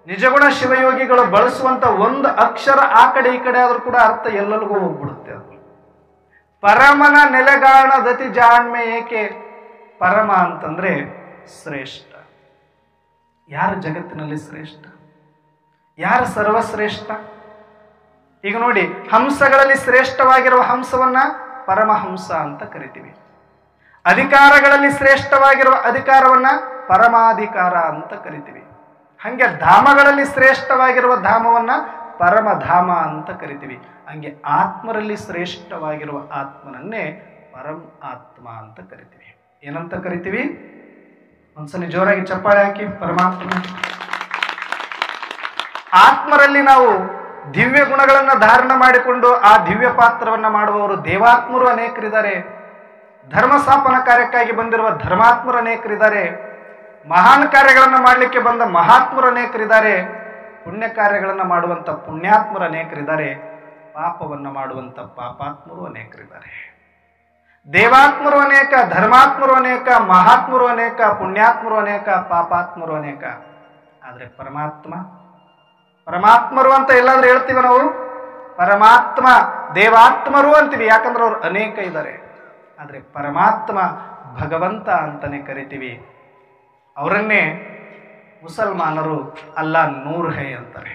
ನಿಜಗುಣ ಶಿವಯೋಗಿಗಳು ಬಳಸುವಂತ ಒಂದು ಅಕ್ಷರ ಆ ಕಡೆ ಈ ಕಡೆ ಆದ್ರೂ ಕೂಡ ಅರ್ಥ ಎಲ್ಲರಿಗೂ ಹೋಗ್ಬಿಡುತ್ತೆ. ಅದು ಪರಮನ ನೆಲೆಗಾಣದತಿ ಜಾಣ್ಮೆ ಏಕೆ. ಪರಮ ಅಂತಂದ್ರೆ ಶ್ರೇಷ್ಠ. ಯಾರು ಜಗತ್ತಿನಲ್ಲಿ ಶ್ರೇಷ್ಠ? ಯಾರು ಸರ್ವಶ್ರೇಷ್ಠ? ಈಗ ನೋಡಿ, ಹಂಸಗಳಲ್ಲಿ ಶ್ರೇಷ್ಠವಾಗಿರುವ ಹಂಸವನ್ನ ಪರಮಹಂಸ ಅಂತ ಕರಿತೀವಿ. ಅಧಿಕಾರಗಳಲ್ಲಿ ಶ್ರೇಷ್ಠವಾಗಿರುವ ಅಧಿಕಾರವನ್ನ ಪರಮಾಧಿಕಾರ ಅಂತ ಕರಿತೀವಿ. ಹಂಗೆ ಧಾಮಗಳಲ್ಲಿ ಶ್ರೇಷ್ಠವಾಗಿರುವ ಧಾಮವನ್ನ ಪರಮಧಾಮ ಅಂತ ಕರಿತೀವಿ. ಹಂಗೆ ಆತ್ಮರಲ್ಲಿ ಶ್ರೇಷ್ಠವಾಗಿರುವ ಆತ್ಮನನ್ನೇ ಪರಂ ಆತ್ಮ ಅಂತ ಕರಿತೀವಿ. ಏನಂತ ಕರಿತೀವಿ? ಒಂದ್ಸಲಿ ಜೋರಾಗಿ ಚಪ್ಪಾಳೆ ಹಾಕಿ. ಪರಮಾತ್ಮ. ಆತ್ಮರಲ್ಲಿ ನಾವು ದಿವ್ಯ ಗುಣಗಳನ್ನ ಧಾರಣ ಮಾಡಿಕೊಂಡು ಆ ದಿವ್ಯ ಪಾತ್ರವನ್ನ ಮಾಡುವವರು ದೇವಾತ್ಮರು ಅನೇಕರಿದ್ದಾರೆ. ಧರ್ಮ ಸ್ಥಾಪನ ಕಾರ್ಯಕ್ಕಾಗಿ ಬಂದಿರುವ ಧರ್ಮಾತ್ಮರು ಅನೇಕರಿದ್ದಾರೆ. ಮಹಾನ್ ಕಾರ್ಯಗಳನ್ನು ಮಾಡಲಿಕ್ಕೆ ಬಂದ ಮಹಾತ್ಮರು ಅನೇಕರಿದ್ದಾರೆ. ಪುಣ್ಯ ಕಾರ್ಯಗಳನ್ನು ಮಾಡುವಂಥ ಪುಣ್ಯಾತ್ಮರು ಅನೇಕರಿದ್ದಾರೆ. ಪಾಪವನ್ನು ಮಾಡುವಂಥ ಪಾಪಾತ್ಮರು ಅನೇಕರಿದ್ದಾರೆ. ದೇವಾತ್ಮರು ಅನೇಕ, ಧರ್ಮಾತ್ಮರು ಅನೇಕ, ಮಹಾತ್ಮರು ಅನೇಕ, ಪುಣ್ಯಾತ್ಮರು ಅನೇಕ, ಪಾಪಾತ್ಮರು ಅನೇಕ. ಆದರೆ ಪರಮಾತ್ಮರು ಅಂತ ಎಲ್ಲಾದ್ರೂ ಹೇಳ್ತೀವಿ ನಾವು? ಪರಮಾತ್ಮ, ದೇವಾತ್ಮರು ಅಂತೀವಿ, ಯಾಕಂದ್ರೆ ಅವ್ರು ಅನೇಕ ಇದ್ದಾರೆ. ಆದರೆ ಪರಮಾತ್ಮ ಭಗವಂತ ಅಂತಾನೆ ಕರಿತೀವಿ. ಅವರನ್ನೇ ಮುಸಲ್ಮಾನರು ಅಲ್ಲಾ ನೂರ್ ಹೈ ಅಂತಾರೆ.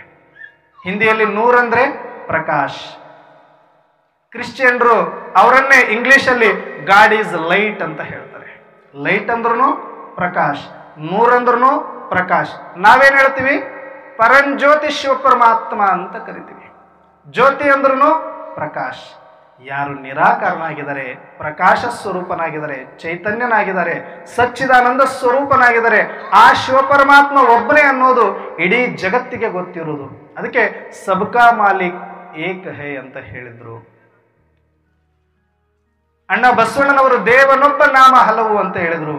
ಹಿಂದಿಯಲ್ಲಿ ನೂರ್ ಅಂದ್ರೆ ಪ್ರಕಾಶ್. ಕ್ರಿಶ್ಚಿಯನ್ರು ಅವರನ್ನೇ ಇಂಗ್ಲಿಷಲ್ಲಿ ಗಾಡ್ ಈಸ್ ಲೈಟ್ ಅಂತ ಹೇಳ್ತಾರೆ. ಲೈಟ್ ಅಂದ್ರೂ ಪ್ರಕಾಶ್, ನೂರ್ ಅಂದ್ರೂ ಪ್ರಕಾಶ್. ನಾವೇನ್ ಹೇಳ್ತೀವಿ? ಪರಂಜ್ಯೋತಿ ಶಿವ ಪರಮಾತ್ಮ ಅಂತ ಕರಿತೀವಿ. ಜ್ಯೋತಿ ಅಂದ್ರೂ ಪ್ರಕಾಶ್. ಯಾರು ನಿರಾಕಾರನಾಗಿದ್ದಾರೆ, ಪ್ರಕಾಶ ಸ್ವರೂಪನಾಗಿದ್ದಾರೆ, ಚೈತನ್ಯನಾಗಿದ್ದಾರೆ, ಸಚ್ಚಿದಾನಂದ ಸ್ವರೂಪನಾಗಿದ್ದಾರೆ, ಆ ಶಿವಪರಮಾತ್ಮ ಒಬ್ಬನೇ ಅನ್ನೋದು ಇಡೀ ಜಗತ್ತಿಗೆ ಗೊತ್ತಿರುವುದು. ಅದಕ್ಕೆ ಸಬ್ಕಾ ಮಾಲಿಕ್ ಏಕ್ ಹೈ ಅಂತ ಹೇಳಿದ್ರು. ಅಣ್ಣ ಬಸವಣ್ಣನವರು ದೇವನೊಬ್ಬ ನಾಮ ಹಲವು ಅಂತ ಹೇಳಿದ್ರು.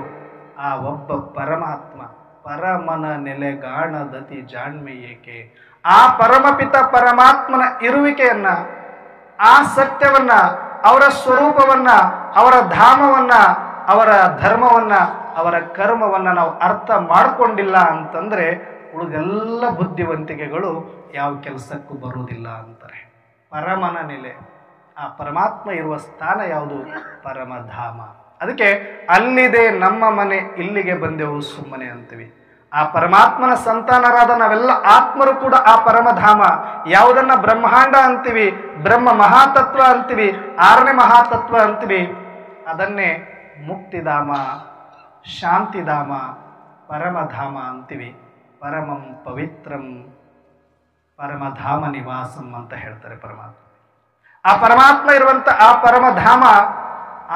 ಆ ಒಬ್ಬ ಪರಮಾತ್ಮ ಪರಮನ ನೆಲೆಗಾಣದತಿ ಜಾಣ್ಮೆ ಏಕೆ. ಆ ಪರಮಪಿತ ಪರಮಾತ್ಮನ ಇರುವಿಕೆಯನ್ನ, ಆ ಸತ್ಯವನ್ನ, ಅವರ ಸ್ವರೂಪವನ್ನ, ಅವರ ಧಾಮವನ್ನ, ಅವರ ಧರ್ಮವನ್ನ, ಅವರ ಕರ್ಮವನ್ನ ನಾವು ಅರ್ಥ ಮಾಡಿಕೊಂಡಿಲ್ಲ ಅಂತಂದ್ರೆ ಉಳಿದೆಲ್ಲ ಬುದ್ಧಿವಂತಿಕೆಗಳು ಯಾವ ಕೆಲಸಕ್ಕೂ ಬರುವುದಿಲ್ಲ ಅಂತಾರೆ. ಪರಮನ ನೆಲೆ, ಆ ಪರಮಾತ್ಮ ಇರುವ ಸ್ಥಾನ ಯಾವುದು? ಪರಮಧಾಮ. ಅದಕ್ಕೆ ಅಲ್ಲಿದೆ ನಮ್ಮ ಮನೆ, ಇಲ್ಲಿಗೆ ಬಂದೆವು ಸುಮ್ಮನೆ ಅಂತೀವಿ. ಆ ಪರಮಾತ್ಮನ ಸಂತಾನರಾದ ನಾವೆಲ್ಲ ಆತ್ಮರು ಕೂಡ ಆ ಪರಮಧಾಮ, ಯಾವುದನ್ನ ಬ್ರಹ್ಮಾಂಡ ಅಂತೀವಿ, ಬ್ರಹ್ಮ ಮಹಾತತ್ವ ಅಂತೀವಿ, 6ನೇ ಮಹಾತತ್ವ ಅಂತೀವಿ, ಅದನ್ನೇ ಮುಕ್ತಿಧಾಮ, ಶಾಂತಿಧಾಮ, ಪರಮಧಾಮ ಅಂತೀವಿ. ಪರಮಂ ಪವಿತ್ರಂ ಪರಮಧಾಮ ನಿವಾಸಂ ಅಂತ ಹೇಳ್ತಾರೆ ಪರಮಾತ್ಮ. ಆ ಪರಮಾತ್ಮ ಇರುವಂತ ಆ ಪರಮಧಾಮ,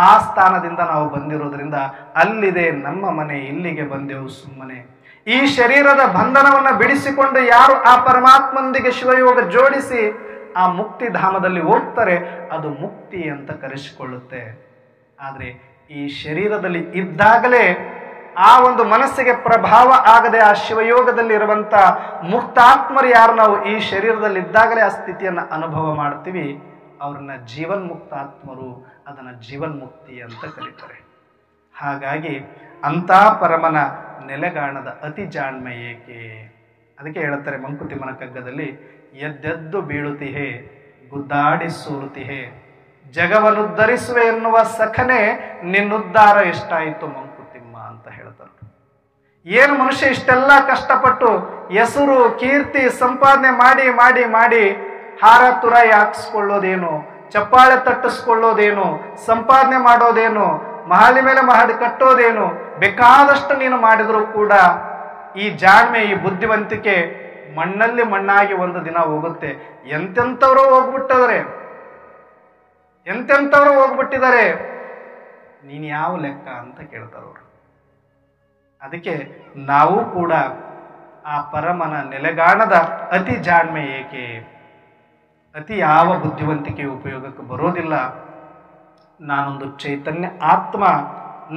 ಆ ಸ್ಥಾನದಿಂದ ನಾವು ಬಂದಿರೋದ್ರಿಂದ ಅಲ್ಲಿದೆ ನಮ್ಮ ಮನೆ, ಇಲ್ಲಿಗೆ ಬಂದೆವು ಸುಮ್ಮನೆ. ಈ ಶರೀರದ ಬಂಧನವನ್ನ ಬಿಡಿಸಿಕೊಂಡು ಯಾರು ಆ ಪರಮಾತ್ಮನೊಂದಿಗೆ ಶಿವಯೋಗ ಜೋಡಿಸಿ ಆ ಮುಕ್ತಿಧಾಮದಲ್ಲಿ ಹೋಗ್ತಾರೆ, ಅದು ಮುಕ್ತಿ ಅಂತ ಕರೆಸಿಕೊಳ್ಳುತ್ತೆ. ಆದರೆ ಈ ಶರೀರದಲ್ಲಿ ಇದ್ದಾಗಲೇ ಆ ಒಂದು ಮನಸ್ಸಿಗೆ ಪ್ರಭಾವ ಆಗದೆ ಆ ಶಿವಯೋಗದಲ್ಲಿ ಇರುವಂತ ಮುಕ್ತಾತ್ಮರು ಯಾರು ನಾವು ಈ ಶರೀರದಲ್ಲಿ ಇದ್ದಾಗಲೇ ಆ ಸ್ಥಿತಿಯನ್ನು ಅನುಭವ ಮಾಡ್ತೀವಿ, ಅವ್ರನ್ನ ಜೀವನ್ಮುಕ್ತಾತ್ಮರು, ಅದನ್ನು ಜೀವನ್ಮುಕ್ತಿ ಅಂತ ಕರೀತಾರೆ. ಹಾಗಾಗಿ ಅಂಥ ಪರಮನ ನೆಲೆಗಾಣದ ಅತಿ ಜಾಣ್ಮೆ ಏಕೆ. ಅದಕ್ಕೆ ಹೇಳುತ್ತಾರೆ ಮಂಕುತಿಮ್ಮನ ಕಗ್ಗದಲ್ಲಿ, ಎದ್ದೆದ್ದು ಬೀಳುತ್ತಿಹೆ ಗುದ್ದಾಡಿ ಸೋಲುತ್ತಿಹೆ, ಜಗವನ್ನುದ್ಧರಿಸುವೆ ಎನ್ನುವ ಸಖನೆ ನಿನ್ನುದ್ಧಾರ ಎಷ್ಟಾಯಿತು ಮಂಕುತಿಮ್ಮ ಅಂತ ಹೇಳ್ತಾರೆ. ಏನು ಮನುಷ್ಯ ಇಷ್ಟೆಲ್ಲ ಕಷ್ಟಪಟ್ಟು ಹೆಸರು ಕೀರ್ತಿ ಸಂಪಾದನೆ ಮಾಡಿ ಮಾಡಿ ಮಾಡಿ ಹಾರ ತುರಾಯಿ ಹಾಕಿಸ್ಕೊಳ್ಳೋದೇನು, ಚಪ್ಪಾಳೆ ತಟ್ಟಿಸ್ಕೊಳ್ಳೋದೇನು, ಸಂಪಾದನೆ ಮಾಡೋದೇನು, ಮಹಡಿ ಮೇಲೆ ಮಹಡಿ ಕಟ್ಟೋದೇನು, ಬೇಕಾದಷ್ಟು ನೀನು ಮಾಡಿದರೂ ಕೂಡ ಈ ಜಾಣ್ಮೆ, ಈ ಬುದ್ಧಿವಂತಿಕೆ ಮಣ್ಣಲ್ಲಿ ಮಣ್ಣಾಗಿ ಒಂದು ದಿನ ಹೋಗುತ್ತೆ. ಎಂತೆಂಥವ್ರು ಹೋಗ್ಬಿಟ್ಟದ್ರೆ ಎಂತೆಂಥವ್ರು ಹೋಗ್ಬಿಟ್ಟಿದ್ದಾರೆ, ನೀನು ಯಾವ ಲೆಕ್ಕ ಅಂತ ಕೇಳ್ತಾರವ್ರು. ಅದಕ್ಕೆ ನಾವು ಕೂಡ ಆ ಪರಮನ ನೆಲೆಗಾಣದ ಅತಿ ಜಾಣ್ಮೆ ಏಕೆ, ಅತಿ ಯಾವ ಬುದ್ಧಿವಂತಿಕೆ ಉಪಯೋಗಕ್ಕೆ ಬರೋದಿಲ್ಲ. ನಾನೊಂದು ಚೈತನ್ಯ ಆತ್ಮ,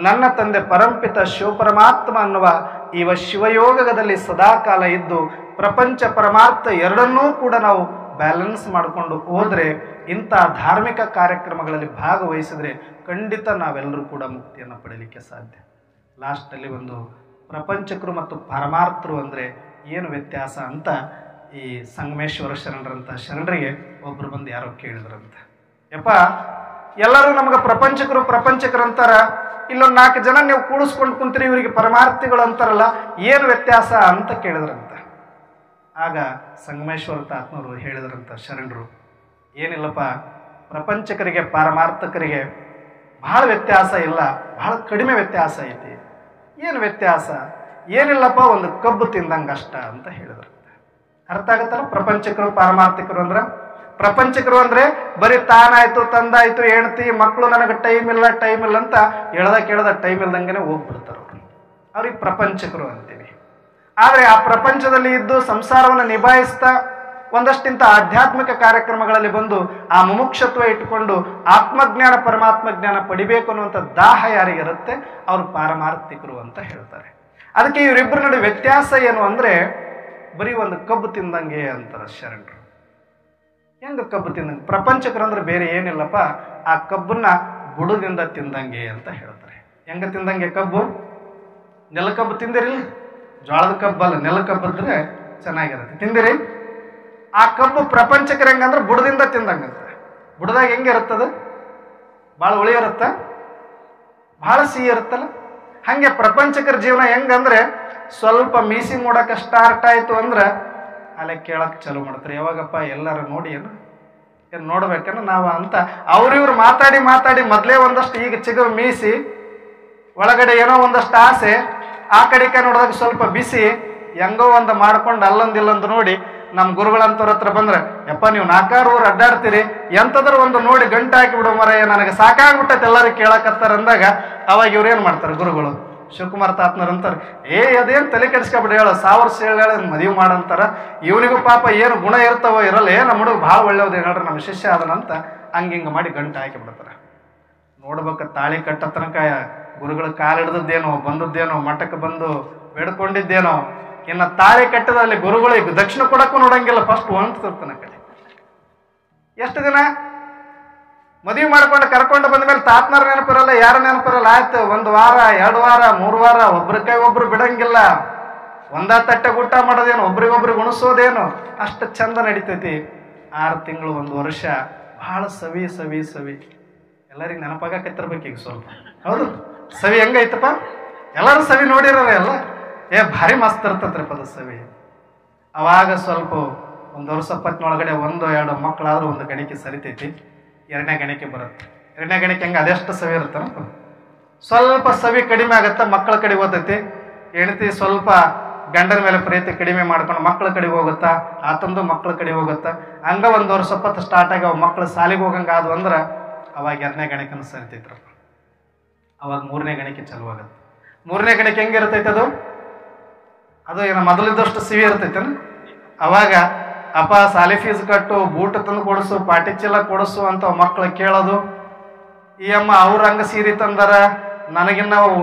ನನ್ನ ತಂದೆ ಪರಂಪಿತ ಶಿವಪರಮಾತ್ಮ ಅನ್ನುವ ಇವ ಶಿವಯೋಗದಲ್ಲಿ ಸದಾಕಾಲ ಇದ್ದು ಪ್ರಪಂಚ ಪರಮಾರ್ಥ ಎರಡನ್ನೂ ಕೂಡ ನಾವು ಬ್ಯಾಲೆನ್ಸ್ ಮಾಡಿಕೊಂಡು ಹೋದರೆ, ಇಂಥ ಧಾರ್ಮಿಕ ಕಾರ್ಯಕ್ರಮಗಳಲ್ಲಿ ಭಾಗವಹಿಸಿದ್ರೆ ಖಂಡಿತ ನಾವೆಲ್ಲರೂ ಕೂಡ ಮುಕ್ತಿಯನ್ನು ಪಡೀಲಿಕ್ಕೆ ಸಾಧ್ಯ. ಲಾಸ್ಟಲ್ಲಿ ಒಂದು ಪ್ರಪಂಚಕರು ಮತ್ತು ಪರಮಾರ್ಥರು ಅಂದರೆ ಏನು ವ್ಯತ್ಯಾಸ ಅಂತ ಈ ಸಂಗಮೇಶ್ವರ ಶರಣರಂಥ ಶರಣರಿಗೆ ಒಬ್ಬರು ಬಂದು ಯಾರೋ ಕೇಳಿದ್ರಂತ. ಯಪ್ಪ, ಎಲ್ಲರೂ ನಮ್ಗೆ ಪ್ರಪಂಚಕರು ಅಂತಾರ, ಇಲ್ಲೊಂದು 4 ಜನ ನೀವು ಕೂಡಿಸ್ಕೊಂಡು ಕುಂತೀರಿ, ಇವರಿಗೆ ಪರಮಾರ್ಥಿಗಳು ಅಂತಾರಲ್ಲ, ಏನು ವ್ಯತ್ಯಾಸ ಅಂತ ಕೇಳಿದ್ರಂತ. ಆಗ ಸಂಗಮೇಶ್ವರ ತಾತ್ನವರು ಹೇಳಿದ್ರಂತ ಶರಣರು, ಏನಿಲ್ಲಪ್ಪ, ಪ್ರಪಂಚಕರಿಗೆ ಪಾರಮಾರ್ಥಕರಿಗೆ ಬಹಳ ವ್ಯತ್ಯಾಸ ಇಲ್ಲ, ಬಹಳ ಕಡಿಮೆ ವ್ಯತ್ಯಾಸ ಐತಿ. ಏನು ವ್ಯತ್ಯಾಸ? ಏನಿಲ್ಲಪ್ಪ, ಒಂದು ಕಬ್ಬು ತಿಂದಂಗೆ ಅಷ್ಟ ಅಂತ ಹೇಳಿದ್ರಂತೆ. ಅರ್ಥ ಆಗುತ್ತಲ್ಲ ಪ್ರಪಂಚಕರು ಪಾರಮಾರ್ಥಿಕರು ಅಂದ್ರೆ? ಪ್ರಪಂಚಕರು ಅಂದ್ರೆ ಬರೀ ತಾನಾಯ್ತು ತಂದಾಯ್ತು ಹೆಣ್ತಿ ಮಕ್ಕಳು ನನಗೆ ಟೈಮ್ ಇಲ್ಲ ಅಂತ ಕೇಳದ ಟೈಮ್ ಇಲ್ದಂಗೆ ಹೋಗ್ಬಿಡ್ತಾರೆ ಅವ್ರಿಗೆ ಪ್ರಪಂಚಕರು ಅಂತೀವಿ. ಆದರೆ ಆ ಪ್ರಪಂಚದಲ್ಲಿ ಇದ್ದು ಸಂಸಾರವನ್ನು ನಿಭಾಯಿಸ್ತಾ ಒಂದಷ್ಟಿಂತ ಆಧ್ಯಾತ್ಮಿಕ ಕಾರ್ಯಕ್ರಮಗಳಲ್ಲಿ ಬಂದು ಆ ಮುಮುಕ್ಷತ್ವ ಇಟ್ಟುಕೊಂಡು ಆತ್ಮಜ್ಞಾನ ಪರಮಾತ್ಮ ಜ್ಞಾನ ಪಡಿಬೇಕು ಅನ್ನುವಂಥ ದಾಹ ಯಾರಿಗಿರುತ್ತೆ ಅವರು ಪಾರಮಾರ್ಥಿಕರು ಅಂತ ಹೇಳ್ತಾರೆ. ಅದಕ್ಕೆ ಇವರಿಬ್ಬರ ನಡುವೆ ವ್ಯತ್ಯಾಸ ಏನು ಅಂದ್ರೆ, ಬರೀ ಒಂದು ಕಬ್ಬು ತಿಂದಂಗೆ ಅಂತಾರೆ ಶರಣರು. ಹೆಂಗ ಕಬ್ಬು ತಿಂದಂಗೆ? ಪ್ರಪಂಚಕರು ಅಂದ್ರೆ ಬೇರೆ ಏನಿಲ್ಲಪ್ಪ, ಆ ಕಬ್ಬನ್ನ ಬುಡದಿಂದ ತಿಂದಂಗೆ ಅಂತ ಹೇಳ್ತಾರೆ. ಹೆಂಗ ತಿಂದಂಗೆ ಕಬ್ಬು? ನೆಲಕಬ್ಬು ತಿಂದಿರಿ? ಜೋಳದ ಕಬ್ಬಲ್ಲ, ನೆಲಕಬ್ಬಿದ್ರೆ ಚೆನ್ನಾಗಿರುತ್ತೆ, ತಿಂದಿರಿ? ಆ ಕಬ್ಬು ಪ್ರಪಂಚಕರು ಹೆಂಗಂದ್ರೆ ಬುಡದಿಂದ ತಿಂದಂಗಂತ. ಬುಡದಾಗ ಹೆಂಗಿರುತ್ತದ? ಭಾಳ ಹುಳಿ ಇರುತ್ತ, ಭಾಳ ಸಿಹಿ ಇರುತ್ತಲ್ಲ. ಹಂಗೆ ಪ್ರಪಂಚಕರ ಜೀವನ ಹೆಂಗಂದ್ರೆ, ಸ್ವಲ್ಪ ಮೀಸಿ ಮೂಡಕ್ಕೆ ಸ್ಟಾರ್ಟ್ ಆಯ್ತು ಅಂದ್ರೆ ಅಲ್ಲೇ ಕೇಳಕ್ಕೆ ಚಾಲು ಮಾಡ್ತಾರೆ. ಯಾವಾಗಪ್ಪ ಎಲ್ಲರೂ ನೋಡಿ ಏನು ನೋಡ್ಬೇಕನ್ನ ನಾವು ಅಂತ ಅವ್ರಿವ್ರು ಮಾತಾಡಿ ಮೊದಲೇ ಒಂದಷ್ಟು ಈಗ ಚಿಗುರು ಮೀಸಿ ಒಳಗಡೆ ಏನೋ ಒಂದಷ್ಟು ಆಸೆ, ಆ ಕಡೆಗೆ ನೋಡಿದಾಗ ಸ್ವಲ್ಪ ಬಿಸಿ, ಹೆಂಗೋ ಒಂದು ಮಾಡ್ಕೊಂಡು ಅಲ್ಲೊಂದಿಲ್ಲೊಂದು ನೋಡಿ ನಮ್ಮ ಗುರುಗಳಂತವ್ರ ಹತ್ರ ಬಂದ್ರೆ, ಯಪ್ಪ ನೀವು 4 ಊರು ಅಡ್ಡಾಡ್ತೀರಿ, ಎಂಥದ್ರ ಒಂದು ನೋಡಿ ಗಂಟೆ ಹಾಕಿಬಿಡೋ ಮರಯ್ಯ, ನನಗೆ ಸಾಕಾಗ್ಬಿಟ್ಟೈತೆ ಎಲ್ಲರೂ ಕೇಳಕತ್ತಾರ ಅಂದಾಗ ಅವಾಗ ಇವ್ರೇನು ಮಾಡ್ತಾರೆ ಗುರುಗಳು? ಶಿವಕುಮಾರ ತಾತ್ನರ್ ಅಂತಾರೆ, ಅದೇನು ತಲೆ ಕೆಡಿಸ್ಕೊಬಿಡಿ, ಹೇಳೋ 1000 ವರ್ಷ ಹೇಳಿ ಮದುವೆ ಮಾಡಂತಾರ, ಇವನಿಗೂ ಪಾಪ ಏನು ಗುಣ ಇರ್ತಾವೋ ಇರಲ್ಲ, ನಮ್ಮ ಹುಡುಗ ಭಾಳ ಒಳ್ಳೆಯದು ಹೇಳ್ರಿ, ನಮ್ಮ ಶಿಷ್ಯ ಅದನಂತ ಹಂಗಿಂಗೆ ಮಾಡಿ ಗಂಟೆ ಹಾಕಿಬಿಡ್ತಾರೆ. ನೋಡ್ಬೇಕು ತಾಳಿ ಕಟ್ಟ ತನಕ ಗುರುಗಳು ಕಾಲಿಡ್ದದ್ದೇನೋ, ಬಂದದ್ದೇನೋ, ಮಠಕ್ಕೆ ಬಂದು ಬೇಡ್ಕೊಂಡಿದ್ದೇನೋ, ಇನ್ನು ತಾಳಿ ಕಟ್ಟದಲ್ಲಿ ಗುರುಗಳಿಗೆ ದಕ್ಷಿಣ ಕೊಡಕ್ಕೂ ನೋಡಂಗಿಲ್ಲ, ಫಸ್ಟ್ ಹೊಂದ್ತಿರ್ತಾನೆ ಕಡೆ. ಎಷ್ಟು ದಿನ ಮದುವೆ ಮಾಡ್ಕೊಂಡು ಕರ್ಕೊಂಡು ಬಂದ ಮೇಲೆ ತಾತ್ನಾರ ನೆನಪಿರಲ್ಲ, ಯಾರು ನೆನಪಿರಲ್ಲ. ಆಯ್ತು 1 ವಾರ 2 ವಾರ 3 ವಾರ ಒಬ್ರ ಕೈ ಒಬ್ರು ಬಿಡಂಗಿಲ್ಲ, ಒಂದ ತಟ್ಟೆ ಊಟ ಮಾಡೋದೇನು, ಒಬ್ರಿಗೊಬ್ರಿಗೆ ಉಣಿಸೋದೇನು, ಅಷ್ಟು ಚಂದ ನಡೀತೈತಿ. 6 ತಿಂಗಳು 1 ವರ್ಷ ಬಹಳ ಸವಿ ಸವಿ ಸವಿ. ಎಲ್ಲರಿಗೆ ನೆನಪಾಗತ್ತಿರ್ಬೇಕು ಈಗ ಸ್ವಲ್ಪ. ಹೌದು, ಸವಿ ಹೆಂಗೈತಪ್ಪ? ಎಲ್ಲರೂ ಸವಿ ನೋಡಿರೋರ ಎಲ್ಲ, ಭಾರಿ ಮಸ್ತ್ ಇರ್ತತ್ರಿ ಪದ ಸವಿ. ಅವಾಗ ಸ್ವಲ್ಪ 1 ವರ್ಷ ಪತ್ನೊಳಗಡೆ 1-2 ಮಕ್ಕಳಾದ್ರೂ ಒಂದು ಗಣಿಕೆ ಸರಿತೈತಿ, 2ನೇ ಗಣಿಕೆ ಬರುತ್ತೆ. 2ನೇ ಗಣಿಕೆ ಹೆಂಗೆ ಅದೆಷ್ಟು ಸವಿ ಇರುತ್ತನಪ್ಪ, ಸ್ವಲ್ಪ ಸವಿ ಕಡಿಮೆ ಆಗತ್ತೆ, ಮಕ್ಕಳ ಕಡೆ ಓದೈತಿ. ಹೆಂಡತಿ ಸ್ವಲ್ಪ ಗಂಡನ ಮೇಲೆ ಪ್ರೀತಿ ಕಡಿಮೆ ಮಾಡ್ಕೊಂಡು ಮಕ್ಕಳ ಕಡೆ ಹೋಗುತ್ತಾ, ಆತಂದು ಮಕ್ಕಳ ಕಡೆ ಹೋಗುತ್ತಾ. ಹಂಗ 1 ವರ್ಷ ಪತ್ತು ಸ್ಟಾರ್ಟ್ ಆಗಿ ಅವು ಮಕ್ಕಳು ಸಾಲಿಗೆ ಹೋಗಂಗೆ ಆದ್ವು ಅಂದ್ರೆ ಅವಾಗ 2ನೇ ಗಣಿಕೆನ ಸರಿತೈತ್ರಪ್ಪ. ಅವಾಗ 3ನೇ ಗಣಿಕೆ ಚಲುವಾಗತ್ತೆ. 3ನೇ ಗಣಿಕೆ ಹೆಂಗಿರ್ತೈತೆ ಅದು ಏನೋ ಮೊದಲಿದ್ದಷ್ಟು ಸಿವಿ ಇರ್ತೈತೇನು? ಅವಾಗ ಅಪ್ಪ ಸಾಲಿ ಫೀಸ್ ಕಟ್ಟು, ಬೂಟ್ ತಂದು ಕೊಡಿಸು, ಪಾಟಿ ಚೀಲ ಕೊಡಿಸು ಅಂತ ಮಕ್ಕಳು ಕೇಳೋದು. ಈ ಅಮ್ಮ ಅವ್ರ ಹಂಗ ಸೀರೆ ತಂದಾರ, ನನಗಿನ್ನ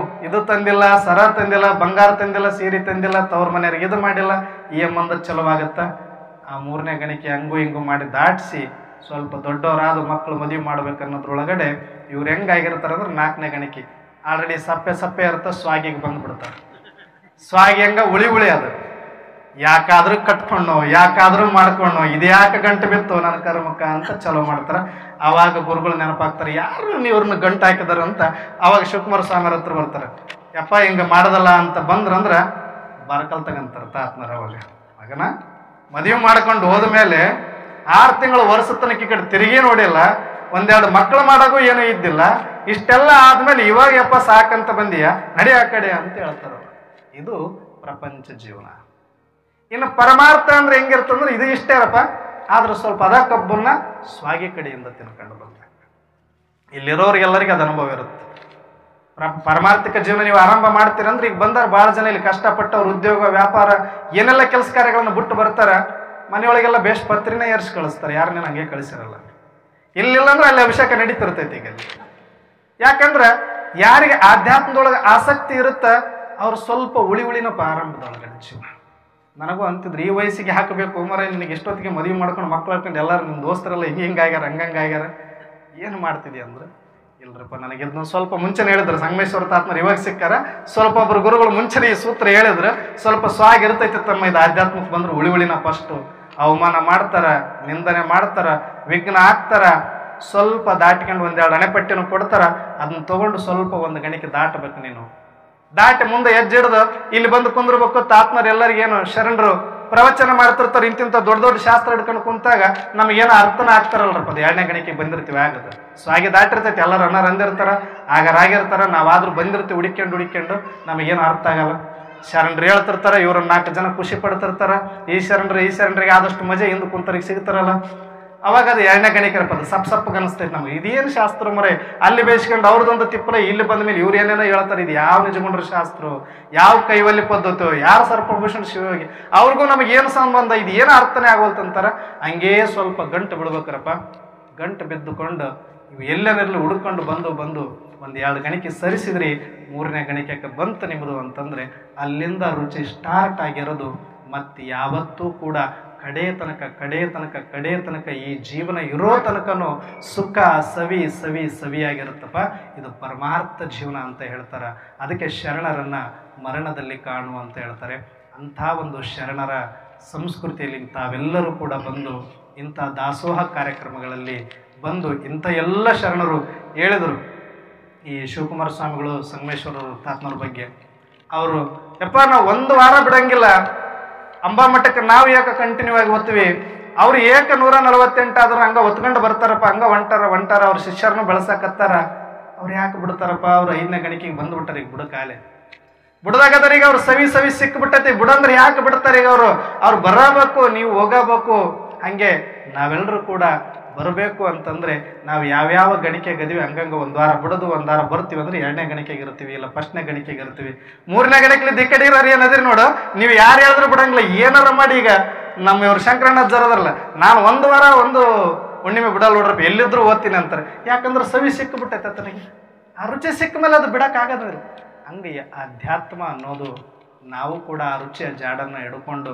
ಇದು ತಂದಿಲ್ಲ, ಸರ ತಂದಿಲ್ಲ, ಬಂಗಾರ ತಂದಿಲ್ಲ, ಸೀರೆ ತಂದಿಲ್ಲ, ತವ್ರ ಮನೆಯವ್ರಿಗೆ ಇದು ಮಾಡಿಲ್ಲ, ಈ ಅಮ್ಮಂದ ಚಲೋವಾಗತ್ತ. ಆ 3ನೇ ಗಣಿಕೆ ಹಂಗು ಹಿಂಗು ಮಾಡಿ ದಾಟಿಸಿ ಸ್ವಲ್ಪ ದೊಡ್ಡವರಾದ ಮಕ್ಕಳು ಮದುವೆ ಮಾಡ್ಬೇಕನ್ನೋದ್ರೊಳಗಡೆ ಇವ್ರು ಹೆಂಗಾಗಿರ್ತಾರೆ ಅಂದ್ರೆ 4ನೇ ಗಣಿಕೆ ಆಲ್ರೆಡಿ ಸಪ್ಪೆ ಇರುತ್ತೆ, ಸ್ವಾಗಿಗೆ ಬಂದ್ಬಿಡ್ತಾರೆ. ಸ್ವಾಗಿ ಹೆಂಗ ಉಳಿ ಅದು, ಯಾಕಾದ್ರೂ ಕಟ್ಕೊಂಡು ಯಾಕಾದ್ರೂ ಮಾಡ್ಕೊಂಡು ಇದು ಯಾಕೆ ಗಂಟು ಬಿತ್ತು ನನ್ನ ಕರ್ಮಕ್ಕ ಅಂತ ಚಲೋ ಮಾಡ್ತಾರ. ಅವಾಗ ಗುರುಗಳು ನೆನಪಾಗ್ತಾರೆ, ಯಾರು ಇವ್ರನ್ನ ಗಂಟು ಹಾಕಿದಾರ ಅಂತ. ಅವಾಗ ಶಿವಕುಮಾರ ಸ್ವಾಮಿಯವ್ರ ಹತ್ರ ಬರ್ತಾರೆ, ಯಪ್ಪ ಹಿಂಗ ಮಾಡದಲ್ಲ ಅಂತ ಬಂದ್ರಂದ್ರ ಬಾರ್ಕಲ್ ತಗಂತಾರ ತಾತ್ನರ. ಅವಾಗ ಮಗನ ಮದುವೆ ಮಾಡ್ಕೊಂಡು ಹೋದ್ಮೇಲೆ 6 ತಿಂಗಳು ವರ್ಷ ತನಕ ಈ ಕಡೆ ತಿರುಗಿ ನೋಡಿಲ್ಲ, 1-2 ಮಕ್ಕಳು ಮಾಡೋಗೂ ಏನೂ ಇದ್ದಿಲ್ಲ. ಇಷ್ಟೆಲ್ಲ ಆದ್ಮೇಲೆ ಇವಾಗ ಯಪ್ಪ ಸಾಕಂತ ಬಂದೀಯ, ನಡಿ ಆ ಕಡೆ ಅಂತ ಹೇಳ್ತಾರ. ಇದು ಪ್ರಪಂಚ ಜೀವನ. ಇನ್ನು ಪರಮಾರ್ಥ ಅಂದ್ರೆ ಹೆಂಗಿರ್ತಂದ್ರೆ ಇದು ಇಷ್ಟೇರಪ್ಪ, ಆದ್ರೂ ಸ್ವಲ್ಪ ಅದ ಕಬ್ಬನ್ನ ಸ್ವಾಗಿ ಕಡೆಯಿಂದ ತಿನ್ಕೊಂಡು ಬಂದ. ಇಲ್ಲಿರೋರಿಗೆಲ್ಲರಿಗೂ ಅದು ಅನುಭವ ಇರುತ್ತೆ. ಪಾರಮಾರ್ಥಿಕ ಜೀವನ ನೀವು ಆರಂಭ ಮಾಡ್ತೀರಂದ್ರೆ ಈಗ ಬಂದಾರ ಭಾಳ ಜನ ಇಲ್ಲಿ ಕಷ್ಟಪಟ್ಟವ್ರು ಉದ್ಯೋಗ ವ್ಯಾಪಾರ ಏನೆಲ್ಲ ಕೆಲಸ ಕಾರ್ಯಗಳನ್ನು ಬಿಟ್ಟು ಬರ್ತಾರೆ. ಮನೆಯೊಳಗೆಲ್ಲ ಬೇಷ್ ಪತ್ರಿನೇ ಏರ್ಸಿ ಕಳಿಸ್ತಾರೆ, ಯಾರನ್ನೇನು ಹಂಗೆ ಕಳಿಸಿರಲ್ಲ. ಇಲ್ಲಿಲ್ಲ ಅಂದ್ರೆ ಅಲ್ಲಿ ಅಭಿಷೇಕ ನಡೀತಿರ್ತೈತಿ. ಈಗ ಯಾಕಂದ್ರೆ ಯಾರಿಗೆ ಆಧ್ಯಾತ್ಮದೊಳಗೆ ಆಸಕ್ತಿ ಇರುತ್ತೆ ಅವ್ರು ಸ್ವಲ್ಪ ಉಳಿನ ಆರಂಭದೊಳಗೆ ಜೀವನ. ನನಗೂ ಅಂತಿದ್ರು ಈ ವಯಸ್ಸಿಗೆ ಹಾಕಬೇಕು ಮರ, ನಿನಗೆ ಎಷ್ಟೊತ್ತಿಗೆ ಮದುವೆ ಮಾಡ್ಕೊಂಡು ಮಕ್ಳು ಹಾಕೊಂಡು ಎಲ್ಲರೂ ನಿಮ್ಮ ದೋಸ್ತರೆಲ್ಲ ಹಿಂಗಾಗ್ಯಾರ ಹಂಗಂಗಾಗ್ಯಾರ ಏನು ಮಾಡ್ತಿದ್ಯಾ ಅಂದ್ರೆ, ಇಲ್ರಪ್ಪ ನನಗೆ ಇದನ್ನ ಸ್ವಲ್ಪ ಮುಂಚೆನೆ ಹೇಳಿದ್ರು ಸಂಗಮೇಶ್ವರ ತಾತ್ಮರು ಇವಾಗ ಸಿಕ್ಕಾರ. ಸ್ವಲ್ಪ ಒಬ್ರು ಗುರುಗಳು ಮುಂಚೆನೆ ಈ ಸೂತ್ರ ಹೇಳಿದ್ರು, ಸ್ವಲ್ಪ ಸ್ವಾಗ ಇರ್ತೈತಿ ತಮ್ಮ ಇದು ಆಧ್ಯಾತ್ಮಕ್ಕೆ ಬಂದ್ರೆ ಉಳಿನ ಫಸ್ಟು ಅವಮಾನ ಮಾಡ್ತಾರ, ನಿಂದನೆ ಮಾಡ್ತಾರ, ವಿಘ್ನ ಆಗ್ತಾರ, ಸ್ವಲ್ಪ ದಾಟ್ಕೊಂಡು ಒಂದೆರಡು ಅಣೆಪಟ್ಟಿನ ಕೊಡ್ತಾರ, ಅದನ್ನ ತಗೊಂಡು ಸ್ವಲ್ಪ ಒಂದು ಗಣಿಕೆ ದಾಟಬೇಕು. ನೀನು ದಾಟಿ ಮುಂದೆ ಹೆಜ್ಜೆಡ್ದು ಇಲ್ಲಿ ಬಂದು ಕುಂದ್ರಬೇಕು. ತಾತ್ಮರು ಎಲ್ಲರಿಗೇನು ಶರಣರು ಪ್ರವಚನ ಮಾಡ್ತಿರ್ತಾರೆ, ಇಂತಿಂತ ದೊಡ್ಡ ದೊಡ್ಡ ಶಾಸ್ತ್ರ ಹಿಡ್ಕೊಂಡು ಕುಂತಾಗ ನಮಗೇನೋ ಅರ್ಥನ ಆಗ್ತಾರಲ್ರಪ್ಪ. ಅದು ಎರಡನೇ ಗಣಿಕೆ ಬಂದಿರ್ತೀವಿ ಆಗದು ಸ್ವಾಗಿ ದಾಟಿರ್ತೈತಿ, ಎಲ್ಲರೂ ಅಣ್ಣರು ಅಂದಿರ್ತಾರ, ಆಗರಾಗಿರ್ತಾರ, ನಾವಾದ್ರೂ ಬಂದಿರ್ತೀವಿ ಹುಡುಕೊಂಡು ನಮಗೇನು ಅರ್ಥ ಆಗಲ್ಲ. ಶರಣರು ಹೇಳ್ತಿರ್ತಾರೆ, ಇವ್ರನ್ನ 4 ಜನ ಖುಷಿ ಪಡ್ತಿರ್ತಾರ, ಈ ಶರಣರಿಗೆ ಆದಷ್ಟು ಮಜೆ ಹಿಂದೆ ಕುಂತರಿಗೆ ಸಿಗ್ತಾರಲ್ಲ, ಅವಾಗ ಅದು ಎರಡನೇ ಗಣಿಕೆ ಇರ್ಪದ ಸಪ್ಪಗೆ ಅನಿಸ್ತೈತೆ ನಮ್ಗೆ. ಇದೇನು ಶಾಸ್ತ್ರ ಮರೆ, ಅಲ್ಲಿ ಬೇಯಿಸ್ಕೊಂಡು ಅವ್ರದ್ದೊಂದು ತಿಪ್ಪಲ, ಇಲ್ಲಿ ಬಂದ ಮೇಲೆ ಇವ್ರು ಏನೇನೋ ಹೇಳ್ತಾರೆ. ಇದು ಯಾವ ನಿಜಗೊಂಡ್ರ ಶಾಸ್ತ್ರ, ಯಾವ ಕೈವಲ್ಯ ಪದ್ಧತಿ, ಯಾವ ಸರ್ಪಭೂಷಣ ಶಿವಯೋಗಿ, ಅವ್ರಿಗೂ ನಮಗೇನು ಸಂಬಂಧ, ಇದು ಏನು ಅರ್ಥನೇ ಆಗೋಲ್ತಂತಾರ. ಹಂಗೇ ಸ್ವಲ್ಪ ಗಂಟು ಬಿಡ್ಬೇಕ್ರಪ್ಪ. ಗಂಟು ಬಿದ್ದುಕೊಂಡು ಇವು ಎಲ್ಲೇನಿರಲಿ ಹುಡ್ಕೊಂಡು ಬಂದು 1-2 ಗಣಿಕೆ ಸರಿಸಿದ್ರಿ 3ನೇ ಗಣಿಕೆಗೆ ಬಂತು ನಿಮ್ಮದು ಅಂತಂದರೆ ಅಲ್ಲಿಂದ ರುಚಿ ಸ್ಟಾರ್ಟ್ ಆಗಿರೋದು. ಮತ್ತು ಯಾವತ್ತೂ ಕೂಡ ಕಡೆ ತನಕ ಈ ಜೀವನ ಇರೋ ತನಕನೂ ಸುಖ ಸವಿಯಾಗಿರುತ್ತಪ್ಪ. ಇದು ಪರಮಾರ್ಥ ಜೀವನ ಅಂತ ಹೇಳ್ತಾರೆ. ಅದಕ್ಕೆ ಶರಣರನ್ನ ಮರಣದಲ್ಲಿ ಕಾಣು ಅಂತ ಹೇಳ್ತಾರೆ. ಅಂಥ ಒಂದು ಶರಣರ ಸಂಸ್ಕೃತಿಯಲ್ಲಿ ತಾವೆಲ್ಲರೂ ಕೂಡ ಬಂದು ಇಂಥ ದಾಸೋಹ ಕಾರ್ಯಕ್ರಮಗಳಲ್ಲಿ ಬಂದು ಇಂಥ ಎಲ್ಲ ಶರಣರು ಹೇಳಿದರು. ಈ ಶಿವಕುಮಾರ ಸ್ವಾಮಿಗಳು ಸಂಗಮೇಶ್ವರರು ತಾತ್ಮರ ಬಗ್ಗೆ ಅವರು, ಯಪ್ಪ ನಾವು 1 ವಾರ ಬಿಡಂಗಿಲ್ಲ, ಅಂಬಾ ಮಠಕ್ಕೆ ನಾವು ಯಾಕೆ ಕಂಟಿನ್ಯೂ ಆಗಿ ಓದ್ತೀವಿ, ಅವ್ರು 148 ಆದ್ರೂ ಹಂಗ ಒತ್ಕೊಂಡು ಬರ್ತಾರಪ್ಪ, ಹಂಗ ಹೊಂಟಾರ ಅವ್ರ ಶಿಷ್ಯರನ್ನು ಬೆಳೆಸಕತ್ತಾರ, ಅವ್ರು ಯಾಕೆ ಬಿಡ್ತಾರಪ್ಪ, ಅವ್ರು 5ನೇ ಗಣಿಕೆಗೆ ಬಂದ್ಬಿಟ್ಟಾರ. ಈಗ ಬುಡಕಾಲೆ ಬಿಡದಾಗದಾರ, ಈಗ ಅವ್ರು ಸವಿ ಸಿಕ್ಬಿಟ್ಟೈತಿ. ಬಿಡಂದ್ರೆ ಯಾಕೆ ಬಿಡ್ತಾರೆ, ಈಗ ಅವ್ರು ಬರಬೇಕು, ನೀವು ಹೋಗಬೇಕು. ಹಂಗೆ ನಾವೆಲ್ಲರೂ ಕೂಡ ಬರಬೇಕು ಅಂತಂದ್ರೆ ನಾವು ಯಾವ್ಯಾವ ಗಣಿಕೆಗೆ ಅದೀವಿ ಹಂಗಂಗೆ 1 ವಾರ ಬಿಡೋದು, 1 ವಾರ ಬರ್ತೀವಿ ಅಂದ್ರೆ 2ನೇ ಗಣಿಕೆಗೆ ಇರ್ತೀವಿ, ಇಲ್ಲ 1ನೇ ಗಣಿಕೆಗೆ ಇರ್ತೀವಿ. 3ನೇ ಗಣಿಕೆಲಿ ದಿಕ್ಕಡಿ ಇರೋರು ಏನದ್ರಿ ನೋಡು, ನೀವು ಯಾರು ಹೇಳಿದ್ರು ಬಿಡಂಗಿಲ್ಲ, ಏನಾರ ಮಾಡಿ. ಈಗ ನಮ್ಮ ಇವ್ರು ಶಂಕರಣ್ಣ ಜರದಲ್ಲ, ನಾನು 1 ವಾರ 1 ಹುಣ್ಣಿಮೆ ಬಿಡಲ್ಲ ನೋಡ್ರಪ್ಪ, ಎಲ್ಲಿದ್ರು ಓದ್ತೀನಿ ಅಂತಾರೆ. ಯಾಕಂದ್ರೆ ಸವಿ ಸಿಕ್ಬಿಟ್ಟೈತೆ ತನಗೆ, ಆ ರುಚಿ ಸಿಕ್ಕ ಮೇಲೆ ಅದು ಬಿಡಕ್ಕಾಗದ್ರಿ. ಹಂಗೆ ಅಧ್ಯಾತ್ಮ ಅನ್ನೋದು ನಾವು ಕೂಡ ಆ ರುಚಿಯ ಜಾಡನ್ನು ಹಿಡ್ಕೊಂಡು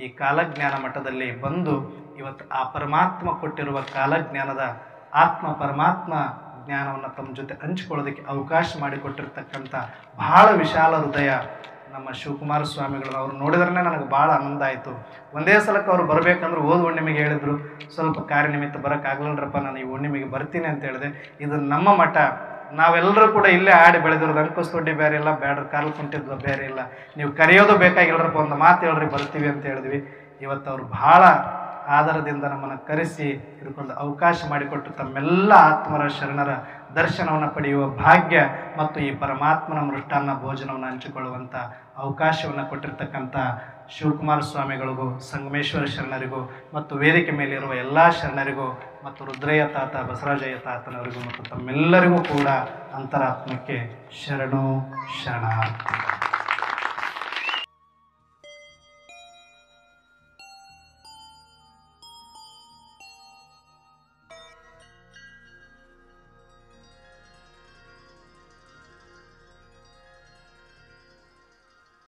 ಈ ಕಾಲಜ್ಞಾನ ಮಠದಲ್ಲಿ ಬಂದು ಇವತ್ತು ಆ ಪರಮಾತ್ಮ ಕೊಟ್ಟಿರುವ ಕಾಲಜ್ಞಾನದ ಆತ್ಮ ಪರಮಾತ್ಮ ಜ್ಞಾನವನ್ನು ತಮ್ಮ ಜೊತೆ ಹಂಚಿಕೊಳ್ಳೋದಕ್ಕೆ ಅವಕಾಶ ಮಾಡಿಕೊಟ್ಟಿರ್ತಕ್ಕಂಥ ಬಹಳ ವಿಶಾಲ ಹೃದಯ ನಮ್ಮ ಶಿವಕುಮಾರ ಸ್ವಾಮಿಗಳು. ಅವ್ರು ನೋಡಿದ್ರೆ ನನಗೆ ಭಾಳ ಆನಂದ ಆಯಿತು. ಒಂದೇ ಸಲಕ್ಕೆ ಅವ್ರು ಬರಬೇಕಂದ್ರೆ ಹುಣ್ಣಿಮೆಗೆ ಹೇಳಿದ್ರು, ಸ್ವಲ್ಪ ಕಾರ್ಯನಿಮಿತ್ತ ಬರೋಕ್ಕಾಗಲ್ಲರಪ್ಪ, ನಾನು ಈ ಹುಣ್ಣಿಮೆಗೆ ಬರ್ತೀನಿ ಅಂತ ಹೇಳಿದೆ. ಇದು ನಮ್ಮ ಮಠ, ನಾವೆಲ್ಲರೂ ಕೂಡ ಇಲ್ಲೇ ಆಡಿ ಬೆಳೆದಿರೋದು. ಅಂಕುಸ್ ದೊಡ್ಡಿ ಬೇರೆ ಇಲ್ಲ, ಬ್ಯಾಡ್ರ ಕಾಲು ಕುಂಟಿದ್ದು ಬೇರೆ ಇಲ್ಲ, ನೀವು ಕರೆಯೋದು ಬೇಕಾಗಿಲ್ಲರಪ್ಪ, ಒಂದು ಮಾತು ಹೇಳ್ರಿ ಬರ್ತೀವಿ ಅಂತ ಹೇಳಿದ್ವಿ. ಇವತ್ತು ಅವ್ರು ಭಾಳ ಆಧಾರದಿಂದ ನಮ್ಮನ್ನು ಕರೆಸಿ ಇದಕ್ಕೊಂದು ಅವಕಾಶ ಮಾಡಿಕೊಟ್ಟು ತಮ್ಮೆಲ್ಲ ಆತ್ಮರ ಶರಣರ ದರ್ಶನವನ್ನು ಪಡೆಯುವ ಭಾಗ್ಯ ಮತ್ತು ಈ ಪರಮಾತ್ಮನ ಮೃಷ್ಟಾನ್ನ ಭೋಜನವನ್ನು ಹಂಚಿಕೊಳ್ಳುವಂಥ ಅವಕಾಶವನ್ನು ಕೊಟ್ಟಿರ್ತಕ್ಕಂಥ ಶಿವಕುಮಾರ ಸ್ವಾಮಿಗಳಿಗೂ, ಸಂಗಮೇಶ್ವರ ಶರಣರಿಗೂ ಮತ್ತು ವೇದಿಕೆ ಮೇಲಿರುವ ಎಲ್ಲ ಶರಣರಿಗೂ ಮತ್ತು ರುದ್ರಯ್ಯ ತಾತ, ಬಸವರಾಜಯ್ಯ ತಾತನವರಿಗೂ ಮತ್ತು ತಮ್ಮೆಲ್ಲರಿಗೂ ಕೂಡ ಅಂತರಾತ್ಮಕ್ಕೆ ಶರಣು ಶರಣ.